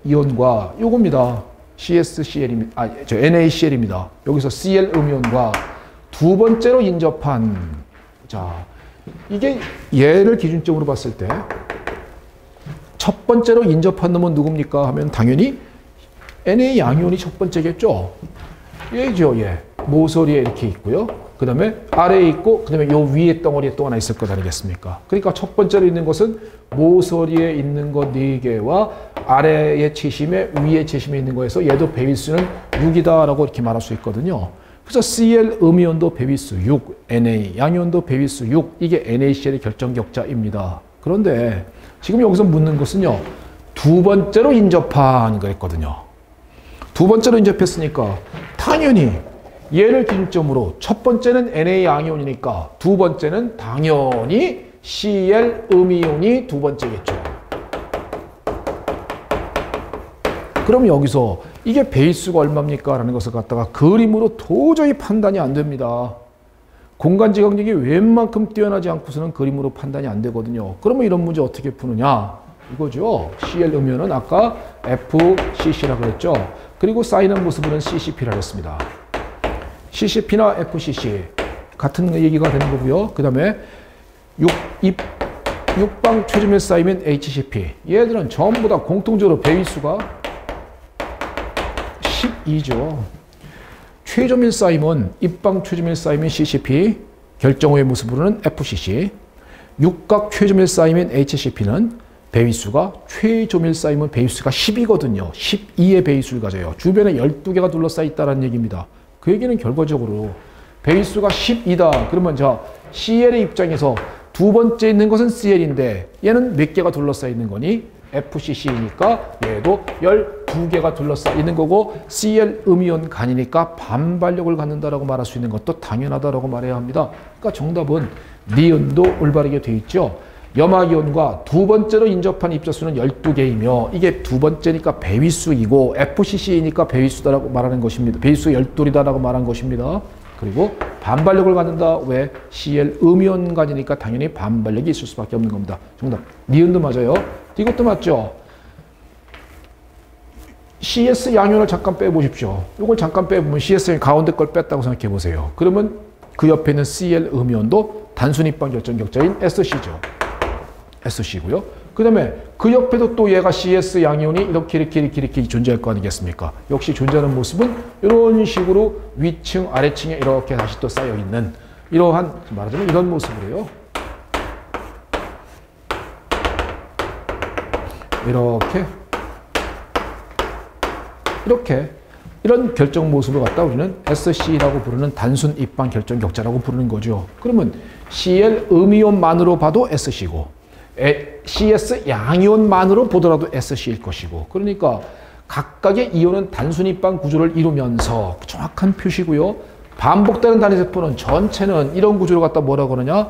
이온과 요겁니다. CSCl입니다. NaCl입니다. 여기서 Cl 음이온과 두 번째로 인접한 자, 이게 얘를 기준점으로 봤을 때 첫 번째로 인접한 놈은 누굽니까? 하면 당연히 Na 양이온이 첫 번째겠죠. 얘죠, 얘. 모서리에 이렇게 있고요. 그 다음에 아래에 있고, 그 다음에 요 위에 덩어리에 또 하나 있을 것 아니겠습니까? 그러니까 첫 번째로 있는 것은 모서리에 있는 것 4개와 아래의 채심에 위에 채심에 있는 거에서 얘도 배위수는 6이다라고 이렇게 말할 수 있거든요. 그래서 Cl 음이온도 배위수 6, Na 양이온도 배위수 6, 이게 NaCl의 결정격자입니다. 그런데 지금 여기서 묻는 것은요. 두 번째로 인접한 그랬거든요. 두 번째로 인접했으니까 당연히 얘를 기준점으로 첫 번째는 Na 양이온이니까 두 번째는 당연히 Cl 음이온이 두 번째겠죠. 그럼 여기서 이게 배위수가 얼마입니까? 라는 것을 갖다가 그림으로 도저히 판단이 안 됩니다. 공간지각력이 웬만큼 뛰어나지 않고서는 그림으로 판단이 안 되거든요. 그러면 이런 문제 어떻게 푸느냐? 이거죠. Cl 음이온은 아까 FCC라고 그랬죠. 그리고 쌓이는 모습은 CCP라고 했습니다. CCP나 FCC 같은 얘기가 되는 거고요. 그 다음에 6방 최점에 쌓이면 HCP. 얘들은 전부 다 공통적으로 배위수가 12죠. 최점일 쌓이면 입방 최점일 쌓이면 CCP, 결정호의 모습으로는 FCC. 육각 최점일 쌓이면 HCP는 배위수가 최점일 쌓이면 배위수가 10이거든요. 12의 배위수를 가져요. 주변에 12개가 둘러싸여 있다는 얘기입니다. 그 얘기는 결과적으로 배위수가 12다. 그러면 자, CL의 입장에서 두 번째 있는 것은 CL인데 얘는 몇 개가 둘러싸여 있는 거니? FCC이니까 얘도 12개가 둘러싸여 있는 거고 CL 음이온 간이니까 반발력을 갖는다라고 말할 수 있는 것도 당연하다라고 말해야 합니다. 그러니까 정답은 니은도 올바르게 돼 있죠. 염화기온과 두 번째로 인접한 입자수는 12개이며 이게 두 번째니까 배위수이고 FCC이니까 배위수다라고 말하는 것입니다. 배위수 12이다라고 말한 것입니다. 그리고 반발력을 갖는다. 왜? CL 음이온간이니까 당연히 반발력이 있을 수밖에 없는 겁니다. 정답. 니은도 맞아요. 이것도 맞죠. CS 양이온을 잠깐 빼보십시오. 이걸 잠깐 빼보면 CS 가운데 걸 뺐다고 생각해 보세요. 그러면 그 옆에 있는 CL 음이온도 단순 입방 결정 격자인 SC죠. SC고요. 그 다음에 그 옆에도 또 얘가 CS 양이온이 이렇게 존재할 거 아니겠습니까? 역시 존재하는 모습은 이런 식으로 위층, 아래층에 이렇게 다시 또 쌓여있는 이러한 말하자면 이런 모습이에요. 이렇게 이런 결정 모습을 갖다 우리는 SC라고 부르는 단순 입방 결정 격자라고 부르는 거죠. 그러면 CL 음이온만으로 봐도 SC고 CS 양이온만으로 보더라도 SC일 것이고 그러니까 각각의 이온은 단순 입방 구조를 이루면서 정확한 표시고요. 반복되는 단위세포는 전체는 이런 구조를 갖다 뭐라고 그러냐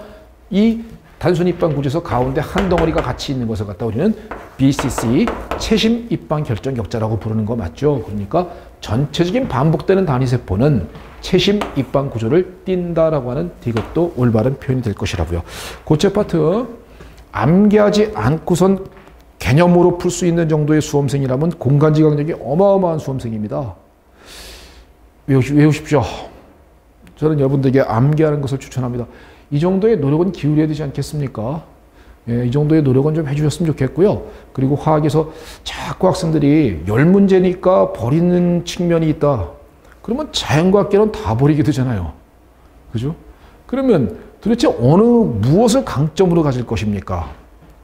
이 단순 입방 구조에서 가운데 한 덩어리가 같이 있는 것을 갖다 우리는 BCC 채심 입방 결정 격자라고 부르는 거 맞죠? 그러니까 전체적인 반복되는 단위세포는 채심 입방 구조를 띈다라고 하는 이것도 올바른 표현이 될 것이라고요. 고체 파트 암기하지 않고선 개념으로 풀 수 있는 정도의 수험생이라면 공간지각력이 어마어마한 수험생입니다. 외우십시오. 저는 여러분들에게 암기하는 것을 추천합니다. 이 정도의 노력은 기울여야 되지 않겠습니까? 예, 이 정도의 노력은 좀 해주셨으면 좋겠고요. 그리고 화학에서 자꾸 학생들이 10문제니까 버리는 측면이 있다. 그러면 자연과학계는 다 버리게 되잖아요. 그죠? 그러면 도대체 무엇을 강점으로 가질 것입니까?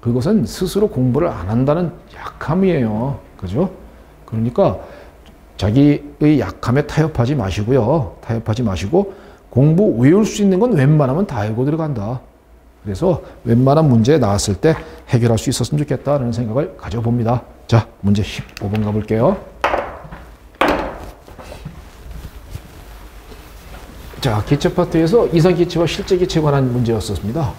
그것은 스스로 공부를 안 한다는 약함이에요. 그죠? 그러니까 자기의 약함에 타협하지 마시고요. 타협하지 마시고 공부 외울 수 있는 건 웬만하면 다 알고 들어간다. 그래서 웬만한 문제 나왔을 때 해결할 수 있었으면 좋겠다는 생각을 가져봅니다. 자, 문제 15번 가볼게요. 자, 기체 파트에서 이상기체와 실제기체에 관한 문제였습니다.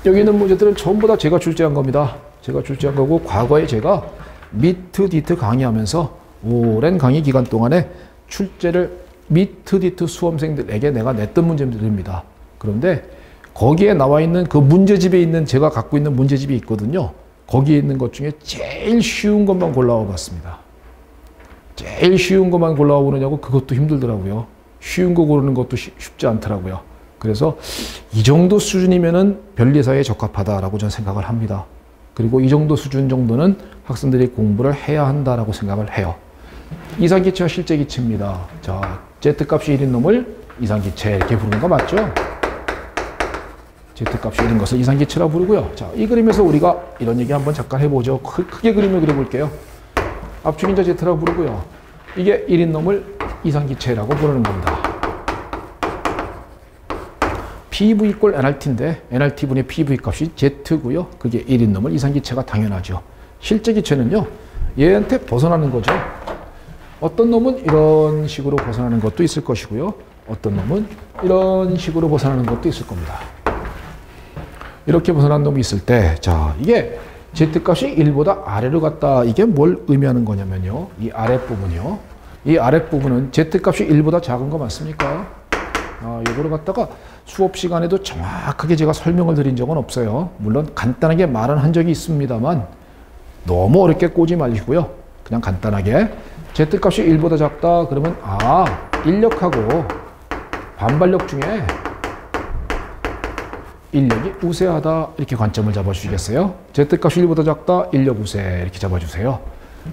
여기 있는 문제들은 전부 다 제가 출제한 겁니다. 제가 출제한 거고 과거에 제가 미트, 디트 강의하면서 오랜 강의 기간 동안에 출제를 미트, 디트 수험생들에게 내가 냈던 문제들입니다. 그런데 거기에 나와 있는 그 문제집에 있는 제가 갖고 있는 문제집이 있거든요. 거기에 있는 것 중에 제일 쉬운 것만 골라와 봤습니다. 제일 쉬운 것만 골라와 보느냐고 그것도 힘들더라고요. 쉬운 거 고르는 것도 쉽지 않더라고요. 그래서 이 정도 수준이면은 변리사에 적합하다라고 저는 생각을 합니다. 그리고 이 정도 수준 정도는 학생들이 공부를 해야 한다라고 생각을 해요. 이상기체와 실제기체입니다. 자, Z값이 1인 놈을 이상기체 이렇게 부르는 거 맞죠? Z값이 1인 것을 이상기체라고 부르고요. 자, 이 그림에서 우리가 이런 얘기 한번 잠깐 해보죠. 크게 그림을 그려볼게요. 압축인자 Z라고 부르고요. 이게 1인 놈을 이상기체라고 부르는 겁니다. PV 이꼴 nRT인데 nRT분의 PV 값이 Z고요. 그게 1인 놈을 이상기체가 당연하죠. 실제기체는요. 얘한테 벗어나는 거죠. 어떤 놈은 이런 식으로 벗어나는 것도 있을 것이고요. 어떤 놈은 이런 식으로 벗어나는 것도 있을 겁니다. 이렇게 벗어난 놈이 있을 때, 자, 이게 Z값이 1보다 아래로 갔다. 이게 뭘 의미하는 거냐면요. 이 아랫부분이요. 이 아랫부분은 Z값이 1보다 작은 거 맞습니까? 이거를 갖다가 수업 시간에도 정확하게 제가 설명을 드린 적은 없어요. 물론 간단하게 말은 한 적이 있습니다만 너무 어렵게 꼬지 마시고요. 그냥 간단하게 Z값이 1보다 작다. 그러면 인력하고 반발력 중에 인력이 우세하다. 이렇게 관점을 잡아주시겠어요? Z값이 1보다 작다. 인력 우세. 이렇게 잡아주세요.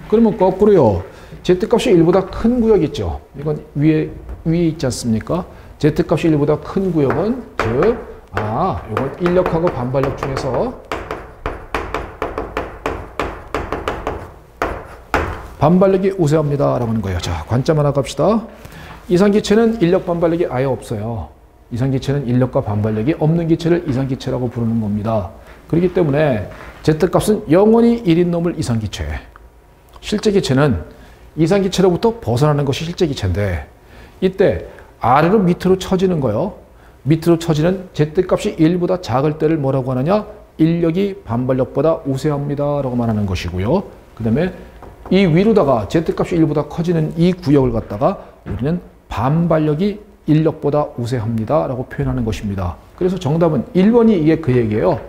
그러면 거꾸로요. Z값이 1보다 큰 구역 있죠. 이건 위에 있지 않습니까? Z값이 1보다 큰 구역은 즉, 이건 인력하고 반발력 중에서 반발력이 우세합니다. 라고 하는 거예요. 자, 관점 하나 갑시다. 이상기체는 인력 반발력이 아예 없어요. 이상기체는 인력과 반발력이 없는 기체를 이상기체라고 부르는 겁니다. 그렇기 때문에 Z값은 영원히 1인 놈을 이상기체. 실제 기체는 이상기체로부터 벗어나는 것이 실제 기체인데 이때 아래로 밑으로 처지는 거요. 밑으로 처지는 Z값이 1보다 작을 때를 뭐라고 하느냐? 인력이 반발력보다 우세합니다 라고 말하는 것이고요. 그 다음에 이 위로다가 Z값이 1보다 커지는 이 구역을 갖다가 우리는 반발력이 인력보다 우세합니다 라고 표현하는 것입니다. 그래서 정답은 1번이 이게 그 얘기예요.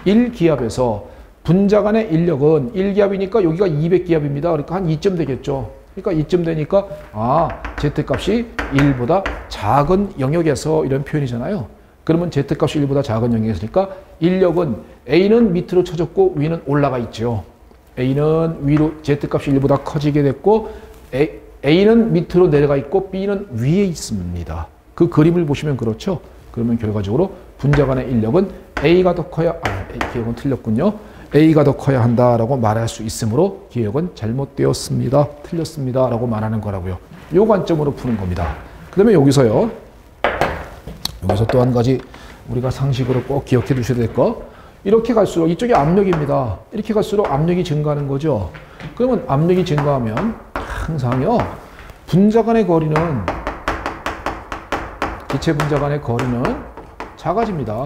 1기압에서 분자 간의 인력은 1기압이니까 여기가 200기압입니다. 그러니까 한 2점 되겠죠. 그러니까 2점 되니까 Z값이 1보다 작은 영역에서 이런 표현이잖아요. 그러면 Z값이 1보다 작은 영역이니까 인력은 A는 밑으로 쳐졌고 위는 올라가 있죠. A는 위로 Z값이 1보다 커지게 됐고 A는 밑으로 내려가 있고 B는 위에 있습니다. 그 그림을 보시면 그렇죠. 그러면 결과적으로 분자 간의 인력은 A가 더 커야 기억은 틀렸군요. A가 더 커야 한다라고 말할 수 있으므로 기억은 잘못되었습니다. 틀렸습니다. 라고 말하는 거라고요. 요 관점으로 푸는 겁니다. 그 다음에 여기서 또 한 가지 우리가 상식으로 꼭 기억해 두셔야 될 거. 이렇게 갈수록 이쪽이 압력입니다. 이렇게 갈수록 압력이 증가하는 거죠. 그러면 압력이 증가하면 항상요. 분자 간의 거리는 기체 분자 간의 거리는 작아집니다.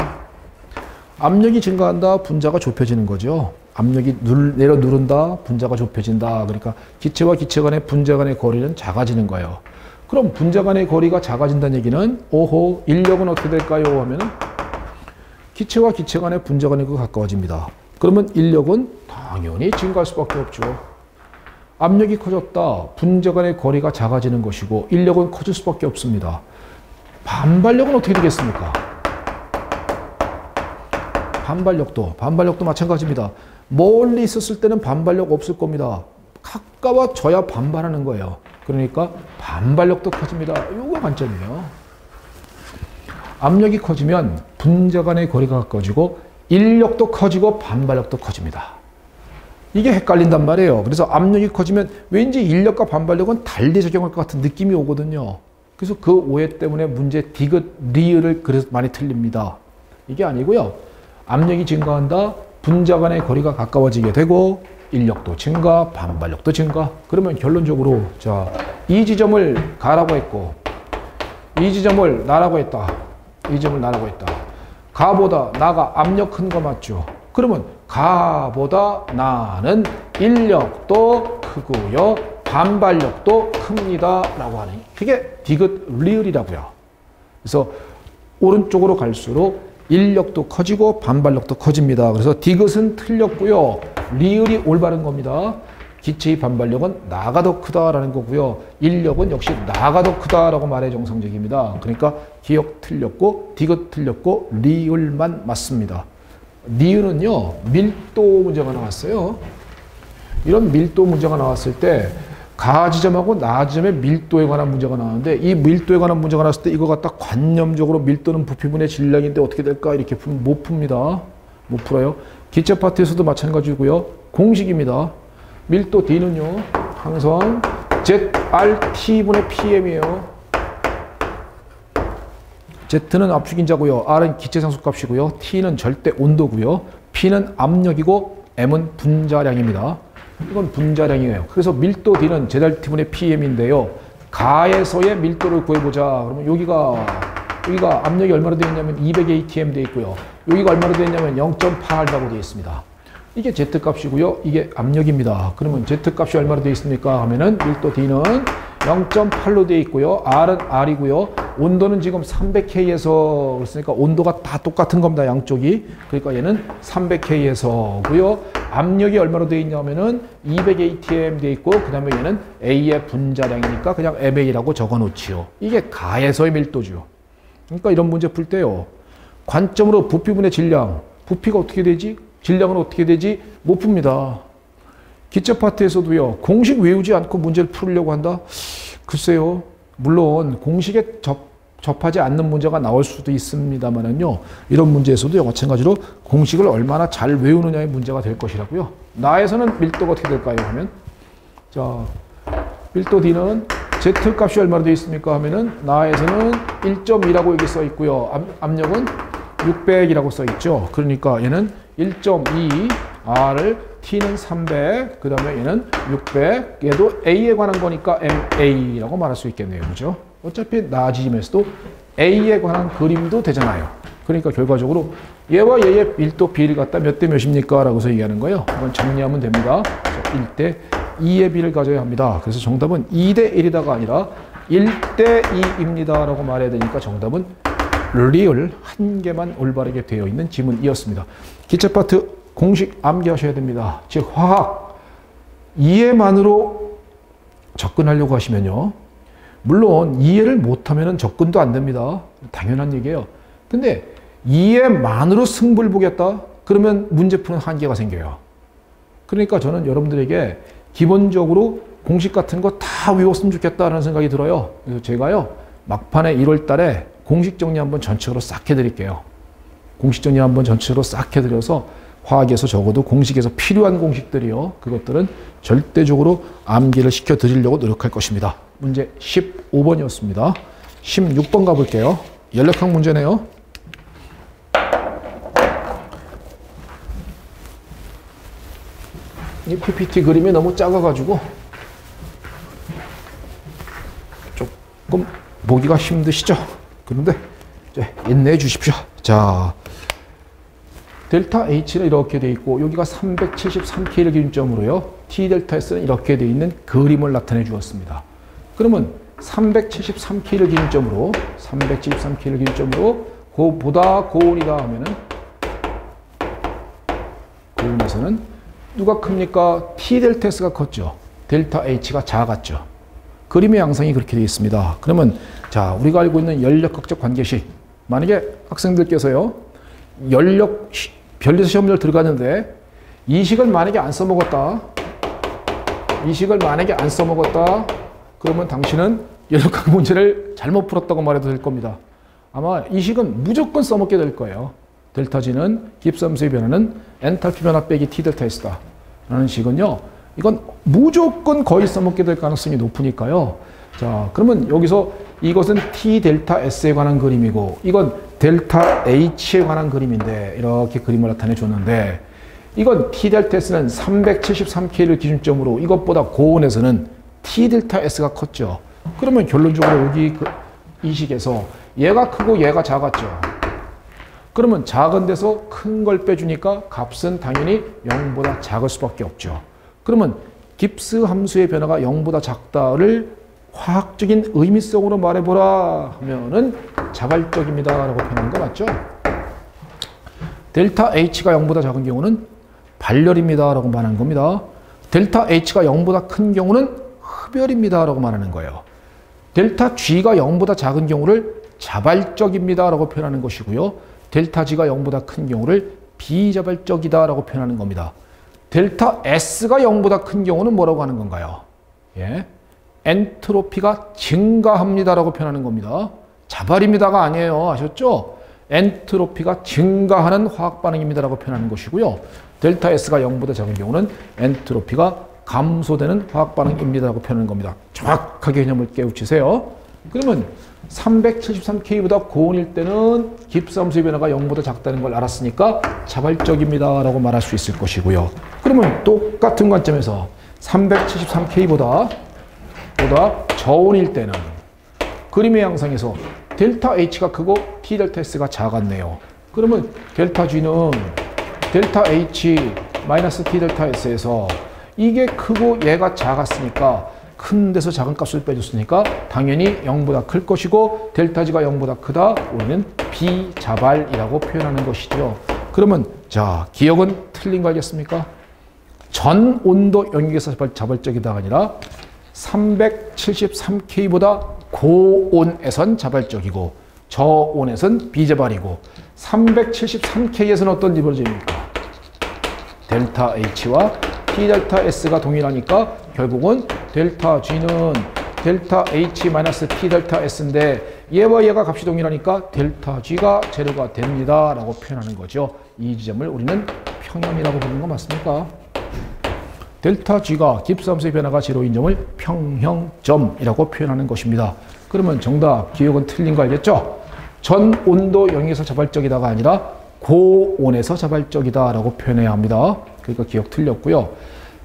압력이 증가한다. 분자가 좁혀지는 거죠. 압력이 내려 누른다. 분자가 좁혀진다. 그러니까 기체와 기체 간의 분자 간의 거리는 작아지는 거예요. 그럼 분자 간의 거리가 작아진다는 얘기는 오호 인력은 어떻게 될까요? 하면 기체와 기체 간의 분자 간의 거리가 가까워집니다. 그러면 인력은 당연히 증가할 수밖에 없죠. 압력이 커졌다. 분자 간의 거리가 작아지는 것이고 인력은 커질 수밖에 없습니다. 반발력은 어떻게 되겠습니까? 반발력도 마찬가지입니다. 멀리 있었을 때는 반발력 없을 겁니다. 가까워져야 반발하는 거예요. 그러니까 반발력도 커집니다. 이거 관점이에요. 압력이 커지면 분자 간의 거리가 가까워지고 인력도 커지고 반발력도 커집니다. 이게 헷갈린단 말이에요. 그래서 압력이 커지면 왠지 인력과 반발력은 달리 적용할 것 같은 느낌이 오거든요. 그래서 그 오해 때문에 문제 디귿, 리을을 그래서 많이 틀립니다. 이게 아니고요. 압력이 증가한다. 분자 간의 거리가 가까워지게 되고 인력도 증가, 반발력도 증가. 그러면 결론적으로 자, 이 지점을 가라고 했고 이 지점을 나라고 했다. 이 점을 나라고 했다. 가보다 나가 압력 큰 거 맞죠? 그러면 가보다 나는 인력도 크고요. 반발력도 큽니다. 라고 하는 그게 디귿 리을이라고요. 그래서 오른쪽으로 갈수록 인력도 커지고 반발력도 커집니다. 그래서 디귿은 틀렸고요. 리을이 올바른 겁니다. 기체의 반발력은 나가 더 크다라는 거고요. 인력은 역시 나가 더 크다라고 말해 정상적입니다. 그러니까 기억 틀렸고 디귿 틀렸고 리을만 맞습니다. 리을은요. 밀도 문제가 나왔어요. 이런 밀도 문제가 나왔을 때 가 지점하고 나 지점의 밀도에 관한 문제가 나왔는데 이 밀도에 관한 문제가 나왔을 때 이거 갖다 관념적으로 밀도는 부피분의 질량인데 어떻게 될까 이렇게 풀면 못 풉니다. 못 풀어요. 기체 파트에서도 마찬가지고요. 공식입니다. 밀도 D는요. 항상 ZRT분의 PM이에요. Z는 압축인자고요. R은 기체 상수값이고요. T는 절대 온도고요. P는 압력이고 M은 분자량입니다. 이건 분자량이에요. 그래서 밀도 D는 ZRT분의 PM인데요. 가에서의 밀도를 구해보자. 그러면 여기가 압력이 얼마로 되어 있냐면 200 ATM 되어 있고요. 여기가 얼마로 되어 있냐면 0.8이라고 되어 있습니다. 이게 Z값이고요. 이게 압력입니다. 그러면 Z값이 얼마로 되어 있습니까? 하면은 밀도 D는 0.8로 되어 있고요. R은 R이고요. 온도는 지금 300K에서 그랬으니까 온도가 다 똑같은 겁니다. 양쪽이. 그러니까 얘는 300K에서고요. 압력이 얼마로 되어 있냐면은 200 ATM 되어 있고 그 다음에 얘는 A의 분자량이니까 그냥 MA라고 적어 놓지요. 이게 가에서의 밀도죠. 그러니까 이런 문제 풀 때요. 관점으로 부피분의 질량. 부피가 어떻게 되지? 질량은 어떻게 되지? 못 풉니다. 기체 파트에서도요. 공식 외우지 않고 문제를 풀려고 한다? 글쎄요. 물론 공식에 접하지 않는 문제가 나올 수도 있습니다만은요. 이런 문제에서도 마찬가지로 공식을 얼마나 잘 외우느냐의 문제가 될 것이라고요. 나에서는 밀도가 어떻게 될까요? 하면 자, 밀도 D는 Z 값이 얼마로 되어 있습니까? 하면은 나에서는 1.2라고 여기 써 있고요. 압력은 600이라고 써 있죠. 그러니까 얘는 1.2, R을 T는 300, 그 다음에 얘는 600, 얘도 A에 관한 거니까 MA라고 말할 수 있겠네요. 그죠? 어차피 나지짐에서도 A에 관한 그림도 되잖아요. 그러니까 결과적으로 얘와 얘의 밀도 비를 갖다 몇 대 몇입니까? 라고 해서 얘기하는 거예요. 이건 정리하면 됩니다. 1대 2의 비를 가져야 합니다. 그래서 정답은 2대 1이다가 아니라 1대 2입니다. 라고 말해야 되니까 정답은 리얼 한 개만 올바르게 되어 있는 지문이었습니다. 기체 파트 공식 암기하셔야 됩니다. 즉 화학 이해만으로 접근하려고 하시면요. 물론 이해를 못하면 접근도 안 됩니다. 당연한 얘기예요. 근데 이해만으로 승부를 보겠다? 그러면 문제 푸는 한계가 생겨요. 그러니까 저는 여러분들에게 기본적으로 공식 같은 거 다 외웠으면 좋겠다는 생각이 들어요. 그래서 제가요. 막판에 1월 달에 공식 정리 한번 전체적으로 싹 해드릴게요. 공식 정리 한번 전체적으로 싹 해드려서 화학에서 적어도 공식에서 필요한 공식들이요. 그것들은 절대적으로 암기를 시켜드리려고 노력할 것입니다. 문제 15번이었습니다. 16번 가볼게요. 연력학 문제네요. 이 PPT 그림이 너무 작아가지고 조금 보기가 힘드시죠? 그런데 인내해 주십시오. 자, 델타 H는 이렇게 돼 있고 여기가 373K를 기준점으로요. T 델타 S는 이렇게 돼 있는 그림을 나타내 주었습니다. 그러면 373K를 기준점으로 그보다 고온이다 하면은 고온에서는 누가 큽니까? T 델타 S가 컸죠. 델타 H가 작았죠. 그림의 양상이 그렇게 되어 있습니다. 그러면 자, 우리가 알고 있는 연력학적 관계식. 만약에 학생들께서요. 연력 변리에서 시험을 들어가는데 이 식을 만약에 안 써먹었다. 그러면 당신은 연력학 문제를 잘못 풀었다고 말해도 될 겁니다. 아마 이 식은 무조건 써먹게 될 거예요. 델타 G는 깁스함수의 변화는 엔탈피 변화 빼기 T 델타 S다. 라는 식은요. 이건 무조건 거의 써먹게 될 가능성이 높으니까요. 자, 그러면 여기서 이것은 T 델타 S에 관한 그림이고 이건 델타 H에 관한 그림인데 이렇게 그림을 나타내 줬는데 이건 T 델타 S는 373K를 기준점으로 이것보다 고온에서는 T 델타 S가 컸죠. 그러면 결론적으로 여기 이 식에서 얘가 크고 얘가 작았죠. 그러면 작은 데서 큰 걸 빼주니까 값은 당연히 0보다 작을 수밖에 없죠. 그러면 깁스 함수의 변화가 0보다 작다를 화학적인 의미성으로 말해보라 하면은 자발적입니다 라고 표현한 거 맞죠? 델타 H가 0보다 작은 경우는 발열입니다 라고 말하는 겁니다. 델타 H가 0보다 큰 경우는 흡열입니다 라고 말하는 거예요. 델타 G가 0보다 작은 경우를 자발적입니다 라고 표현하는 것이고요. 델타 G가 0보다 큰 경우를 비자발적이다 라고 표현하는 겁니다. 델타 S가 0보다 큰 경우는 뭐라고 하는 건가요? 예. 엔트로피가 증가합니다 라고 표현하는 겁니다. 자발입니다가 아니에요. 아셨죠? 엔트로피가 증가하는 화학 반응입니다 라고 표현하는 것이고요. 델타 S가 0보다 작은 경우는 엔트로피가 감소되는 화학 반응입니다 라고 표현하는 겁니다. 정확하게 개념을 깨우치세요. 그러면 373K보다 고온일 때는 깁스함수의 변화가 0보다 작다는 걸 알았으니까 자발적입니다 라고 말할 수 있을 것이고요. 그러면 똑같은 관점에서 373K보다 저온일 때는 그림의 양상에서 델타 H가 크고 T 델타 S가 작았네요. 그러면 델타 G는 델타 H 마이너스 T 델타 S에서 이게 크고 얘가 작았으니까 큰 데서 작은 값을 빼줬으니까 당연히 0보다 클 것이고 델타 G가 0보다 크다. 우리는 비자발이라고 표현하는 것이죠. 그러면 자, 기억은 틀린 거 알겠습니까? 전 온도 영역에서 자발적이다가 아니라 373K보다 고온에선 자발적이고 저온에선 비자발이고 373K에서는 어떤 일이 벌어집니까? 델타 H와 T 델타 S가 동일하니까 결국은 델타 G는 델타 H 마이너스 T 델타 S인데 얘와 얘가 값이 동일하니까 델타 G가 제로가 됩니다 라고 표현하는 거죠. 이 지점을 우리는 평형이라고 부르는 거 맞습니까? 델타 G가 깁스함수의 변화가 제로인 점을 평형점이라고 표현하는 것입니다. 그러면 정답 기억은 틀린 거 알겠죠? 전 온도 0에서 자발적이다가 아니라 고온에서 자발적이다 라고 표현해야 합니다. 그러니까 기억 틀렸고요.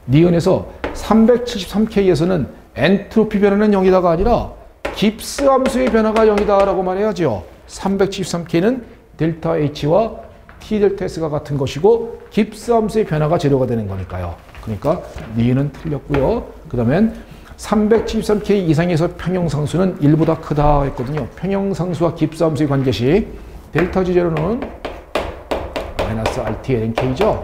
니은에서 373K에서는 엔트로피 변화는 0이다가 아니라 깁스함수의 변화가 0이다 라고 말해야죠. 373K는 델타 H와 T 델타 S가 같은 것이고 깁스함수의 변화가 제로가 되는 거니까요. 그러니까 니은은 틀렸고요. 그 다음엔 373K 이상에서 평형상수는 1보다 크다 했거든요. 평형상수와 깁스함수의 관계식 델타 G0는 마이너스 RT-LNK죠.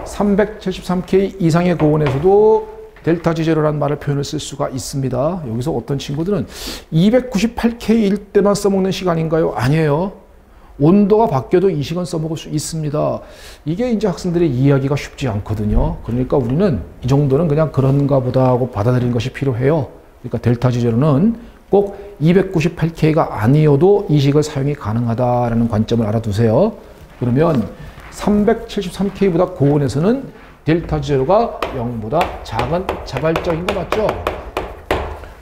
373K 이상의 고온에서도 델타 G0라는 말을 표현을 쓸 수가 있습니다. 여기서 어떤 친구들은 298K일 때만 써먹는 시간인가요? 아니에요. 온도가 바뀌어도 이 시간 써먹을 수 있습니다. 이게 이제 학생들의 이해하기가 쉽지 않거든요. 그러니까 우리는 이 정도는 그냥 그런가 보다 하고 받아들이는 것이 필요해요. 그러니까 델타 G0는 꼭 298K가 아니어도 이 식을 사용이 가능하다라는 관점을 알아두세요. 그러면 373K보다 고온에서는 델타 G0가 0보다 작은 자발적인 거 맞죠?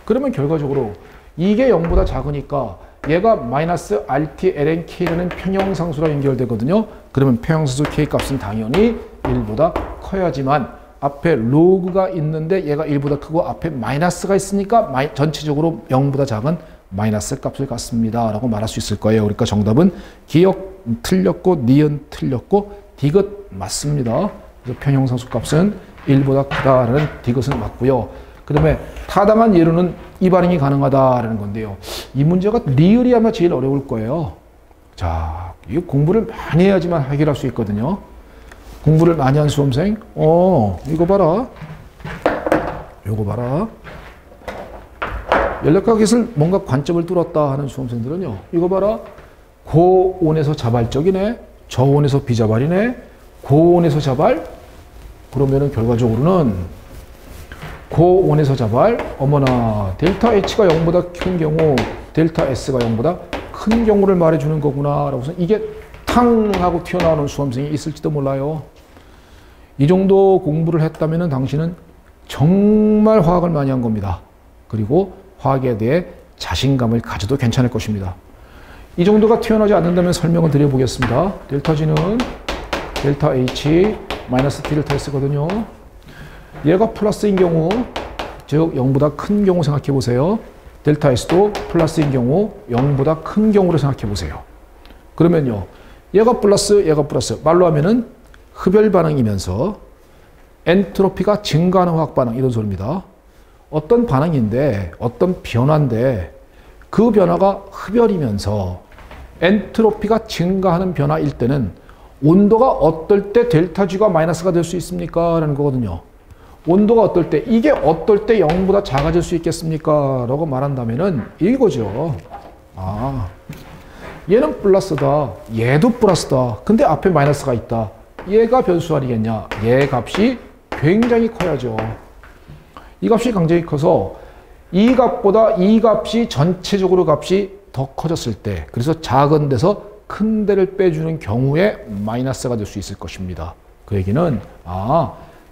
그러면 결과적으로 이게 0보다 작으니까 얘가 마이너스 RT-LNK라는 평형상수랑 연결되거든요. 그러면 평형상수 K 값은 당연히 1보다 커야지만 앞에 로그가 있는데 얘가 1보다 크고 앞에 마이너스가 있으니까 전체적으로 0보다 작은 마이너스 값을 갖습니다. 라고 말할 수 있을 거예요. 그러니까 정답은 기억 틀렸고 니은 틀렸고 디귿 맞습니다. 그래서 평형상수 값은 1보다 크다라는 디귿은 맞고요. 그 다음에 타당한 예로는 이 반응이 가능하다라는 건데요. 이 문제가 리을이 아마 제일 어려울 거예요. 자, 이 공부를 많이 해야지만 해결할 수 있거든요. 공부를 많이 한 수험생, 이거 봐라. 이거 봐라. 연력학에서 뭔가 관점을 뚫었다 하는 수험생들은요. 이거 봐라. 고온에서 자발적이네. 저온에서 비자발이네. 고온에서 자발. 그러면은 결과적으로는 고온에서 자발, 어머나 델타 H가 0보다 큰 경우 델타 S가 0보다 큰 경우를 말해주는 거구나 라고서 이게 탕 하고 튀어나오는 수험생이 있을지도 몰라요. 이 정도 공부를 했다면 당신은 정말 화학을 많이 한 겁니다. 그리고 화학에 대해 자신감을 가져도 괜찮을 것입니다. 이 정도가 튀어나오지 않는다면 설명을 드려보겠습니다. 델타 G는 델타 H 마이너스 T 델타 S거든요. 얘가 플러스인 경우, 즉 0보다 큰 경우 생각해 보세요. 델타 S도 플러스인 경우 0보다 큰 경우를 생각해 보세요. 그러면요. 얘가 플러스, 얘가 플러스. 말로 하면은 흡열 반응이면서 엔트로피가 증가하는 화학 반응 이런 소리입니다. 어떤 반응인데, 어떤 변화인데 그 변화가 흡열이면서 엔트로피가 증가하는 변화일 때는 온도가 어떨 때 델타 G가 마이너스가 될 수 있습니까? 라는 거거든요. 온도가 어떨 때, 이게 어떨 때 0보다 작아질 수 있겠습니까? 라고 말한다면은 이거죠. 아, 얘는 플러스다. 얘도 플러스다. 근데 앞에 마이너스가 있다. 얘가 변수 아니겠냐? 얘 값이 굉장히 커야죠. 이 값이 굉장히 커서 이 값보다 이 값이 전체적으로 값이 더 커졌을 때, 그래서 작은 데서 큰 데를 빼주는 경우에 마이너스가 될 수 있을 것입니다. 그 얘기는